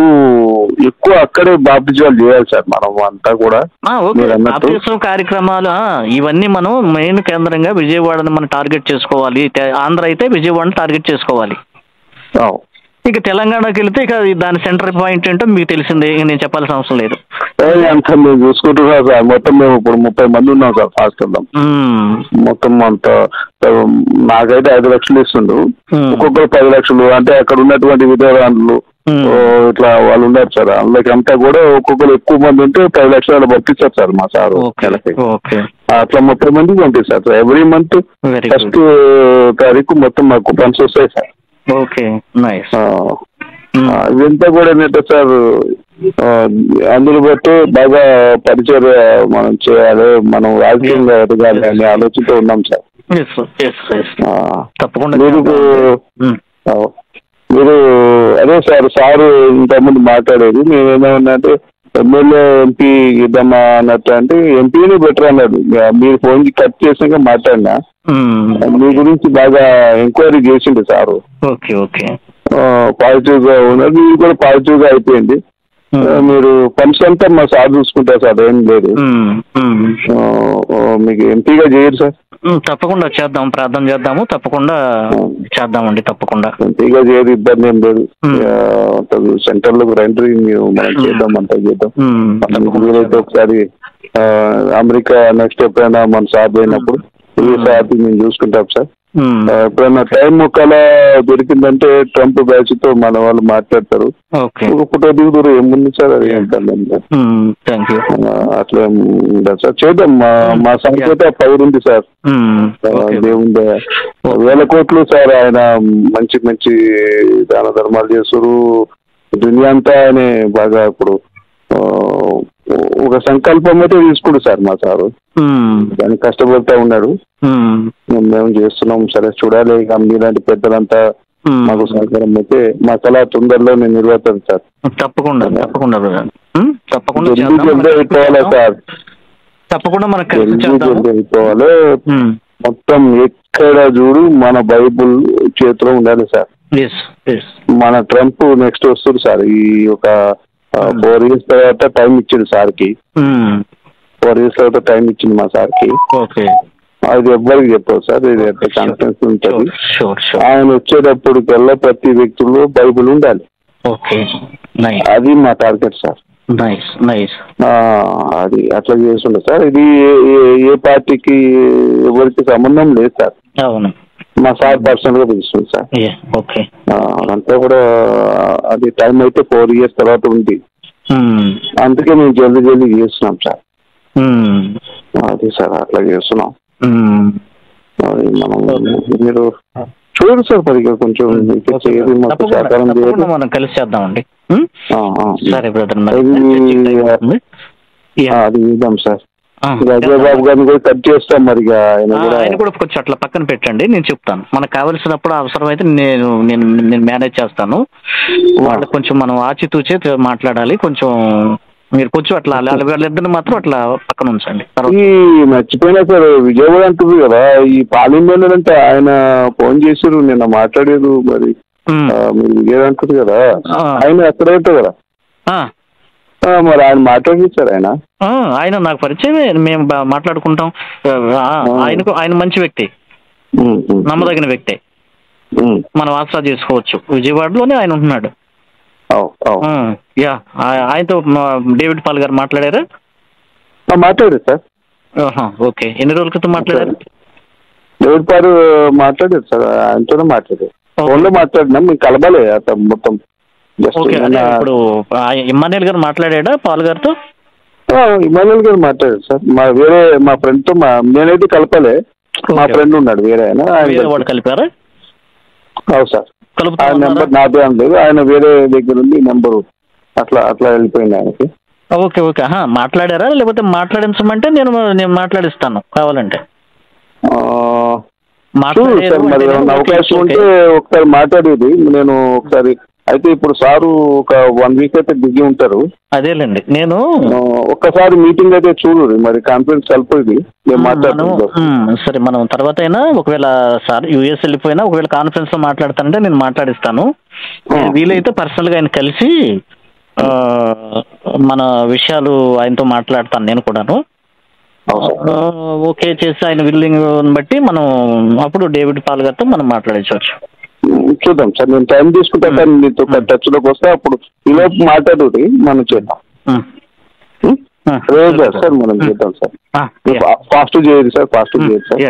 S4: ఎక్కువ అక్కడే బాప్టిజాలు చేయాలి సార్ మనం అంతా కూడా.
S1: బాప్టిజం కార్యక్రమాలు ఇవన్నీ మనం మెయిన్ కేంద్రంగా విజయవాడని మనం టార్గెట్ చేసుకోవాలి. ఆంధ్ర అయితే విజయవాడని టార్గెట్ చేసుకోవాలి. ఇక తెలంగాణకి వెళ్తే ఇక దాని సెంటర్ పాయింట్ ఏంటో మీకు తెలిసిందే, ఇక నేను చెప్పాల్సిన అవసరం లేదు.
S4: అంతా మేము చూసుకుంటున్నాం సార్. మొత్తం మేము ఇప్పుడు 30 మంది ఉన్నాం సార్ హాస్టల్లో. మొత్తం అంతా నాకైతే 5 లక్షలు ఇస్తుండ్రు, ఒక్కొక్కరు 10 లక్షలు. అంటే అక్కడ ఉన్నటువంటి విద్యార్థులు ఇట్లా వాళ్ళు ఉన్నారు సార్. అందులోకి అంతా కూడా ఒక్కొక్కరు ఎక్కువ మంది ఉంటే 10 లక్షలు పంపిస్తారు సార్ మా సారు నెలకి. అట్లా 30 మందికి పంపిస్తారు సార్. ఎవ్రీ మంత్ ఫస్ట్ తారీఖు మొత్తం మాకు ఫండ్స్ వస్తాయి సార్. ఇదంతా కూడా ఏంటంటే సార్, అందులో బట్టి బాగా పరిచయం మనం చేయాలి, మనం రాజకీయంగా ఎదగాలి అనే ఆలోచనతో ఉన్నాం సార్.
S1: తప్పకుండా
S4: మీరు అదే సారు ఇంతకుముందు మాట్లాడేది మేమేమన్నా ఎమ్మెల్యే ఎంపీ ఇద్దామా అన్నట్టు. అంటే ఎంపీని బెటర్ అన్నాడు. మీరు ఫోన్ కట్ చేసాక మాట్లాడినా మీ గురించి బాగా ఎంక్వైరీ చేసిండు సారు. పాజిటివ్ గా ఉన్నారు, మీరు కూడా పాజిటివ్ గా అయిపోయింది. మీరు ఫండ్స్ అంతా మా సార్ చూసుకుంటారు సార్, ఏం లేదు. మీకు ఎంపీగా చేయరు సార్?
S1: తప్పకుండా చేద్దాం, ప్రార్థన చేద్దాము, తప్పకుండా చేద్దామండి, తప్పకుండా.
S4: ఎంపీగా చేయరు, ఇబ్బంది ఏం లేదు. సెంటర్ లోకి రండి, మనం చేద్దాం, అంతా చేద్దాం. మీరైతే ఒకసారి అమెరికా నెక్స్ట్ ఎప్పుడైనా మన సార్ పోయినప్పుడు సార్ మేము చూసుకుంటాం సార్. ఎప్పుడైనా టైం ఒకలా దొరికిందంటే ట్రంప్ బ్యాచ్ తో మన వాళ్ళు మాట్లాడతారు. ఒక ఫోటో దిగుతారు, ఏముంది సార్, అది అట్లా ఉండదు సార్. చేద్దాం, మా సంఖ్యత పవర్ ఉంది సార్. దేవుంది 1000 కోట్లు సార్. ఆయన మంచి మంచి దాన ధర్మాలు చేస్తారు. దునియా అంతా ఆయన బాగా ఇప్పుడు ఒక సంకల్పం అయితే తీసుకుంటు సార్ మా సారు. దానికి కష్టపడుతూ ఉన్నాడు, మేము చేస్తున్నాం. సరే చూడాలి, ఇక మీలాంటి పెద్దలంతా మాకు సహకారం అయితే మా కళ తొందరలో నేను నిర్వర్తాను సార్.
S1: తప్పకుండా తప్పకుండా తప్పకుండా
S4: అయిపోవాలి సార్.
S1: తప్పకుండా మనకు
S4: అయిపోవాలి. మొత్తం ఎక్కడ చూడు మన బైబుల్ చేతిలో ఉండాలి సార్. మన ట్రంప్ నెక్స్ట్ వస్తుంది సార్. ఈ ఒక 4 years తర్వాత టైం ఇచ్చింది సార్కి. 4 years తర్వాత టైం ఇచ్చింది మా సార్కి. అది ఎవ్వరికి చెప్పదు సార్, ఇది కాన్ఫిడెన్స్ ఉంటుంది. ఆయన వచ్చేటప్పటికల్లా ప్రతి వ్యక్తుల్లో బైబుల్ ఉండాలి. అది మా టార్గెట్ సార్. అది అట్లా చేస్తుండే సార్. ఇది ఏ పార్టీకి ఎవరికి సంబంధం లేదు సార్. మా సార్ పర్సనల్ గా పిలుస్తుంది సార్. అంతా కూడా అది టైం అయితే 4 years తర్వాత ఉంది. అందుకే మేము జల్దీ చేస్తున్నాం సార్. అది సార్ అట్లా చేస్తున్నాం. అది మనం మీరు చూడండి సార్, మరి కొంచెం సహకారం చేయాలి,
S1: మనం కలిసి చేద్దామండి.
S4: అది ఇద్దాం సార్. రాజాబాబు గారిని కూడా కట్ చేస్తాం. మరి
S1: ఆయన కూడా కొంచెం అట్లా పక్కన పెట్టండి, నేను చెప్తాను. మనకు కావలసినప్పుడు అవసరం అయితే నేను మేనేజ్ చేస్తాను. వాళ్ళకి కొంచెం మనం ఆచితూచే మాట్లాడాలి. కొంచెం మీరు కొంచెం అట్లా వాళ్ళిద్దరిని మాత్రం అట్లా పక్కన ఉంచండి.
S4: ఈ మర్చిపోయినా సార్, విజయవాడ అంటుంది కదా, ఈ పార్లమెంట్ అంటే ఆయన ఫోన్ చేసారు నిన్న మాట్లాడారు. మరి మీరు విజయవాడ అంటుంది కదా, ఆయన అక్కడ ఉంటారు కదా, మరి ఆయన మాట్లాడిస్తారు.
S1: ఆయన నాకు పరిచయమే, మేము మాట్లాడుకుంటాం. ఆయన మంచి వ్యక్తి, నమ్మదగిన వ్యక్తి, మనం ఆసరా చేసుకోవచ్చు. విజయవాడలోనే ఆయన ఉంటున్నాడు. ఆయనతో డేవిడ్ పాల్ గారు మాట్లాడారా?
S4: మాట్లాడారు సార్.
S1: ఓకే, ఎన్ని రోజుల క్రితం మాట్లాడారు?
S4: డేవిడ్ పాల్ మాట్లాడారు సార్, ఆయనతోనే మాట్లాడారు. ఫోన్లో మాట్లాడినాం, మీకు కలబాలే మొత్తం.
S1: ఇప్పుడు ఇమ్మాన్యుయల్ గారు మాట్లాడా పాల్ గారితో?
S4: ఇమ్మాన్యుయల్ గారు మాట్లాడారు సార్. వేరే మా ఫ్రెండ్ తో నేనైతే కలపలే, మా ఫ్రెండ్ ఉన్నాడు వేరే ఆయన
S1: కలిపారా?
S4: అవును సార్. ఆయన నెంబర్ నాదే అనలేదు, ఆయన వేరే దగ్గర ఉంది నెంబరు, అట్లా వెళ్ళిపోయింది ఆయనకి.
S1: ఓకే మాట్లాడారా? లేకపోతే మాట్లాడించమంటే నేను మాట్లాడిస్తాను కావాలంటే.
S4: మరి అవకాశం ఉంటే ఒకసారి మాట్లాడేది నేను ఒకసారి. అయితే ఇప్పుడు సారు ఒక 1 week అయితే బిజీ ఉంటారు.
S1: అదేలేండి, నేను
S4: ఒక్కసారి మీటింగ్ అయితే చూడు, మరి కాన్ఫరెన్స్ కలిపోయింది మేము మాట్లాడుతున్నాం.
S1: సరే, మనం తర్వాత అయినా ఒకవేళ సార్ యూఎస్ వెళ్ళిపోయినా ఒకవేళ కాన్ఫరెన్స్ లో మాట్లాడతానంటే నేను మాట్లాడిస్తాను. వీలైతే పర్సనల్ గా ఆయన కలిసి మన విషయాలు ఆయనతో మాట్లాడతాను నేను కూడాను. ఓకే చేసి ఆయన విల్లింగ్ బట్టి మనం అప్పుడు డేవిడ్ పాల్ గారితో మనం మాట్లాడించవచ్చు.
S4: చూద్దాం సార్, నేను టైం తీసుకుంటా సార్, మీతో టచ్ లోకి వస్తే అప్పుడు ఈలోపు మాట్లాడుతుంది మనం చేద్దాం. సార్ మనం చేద్దాం సార్, ఫాస్ట్ చేయదు సార్, ఫాస్ట్ చేయదు సార్.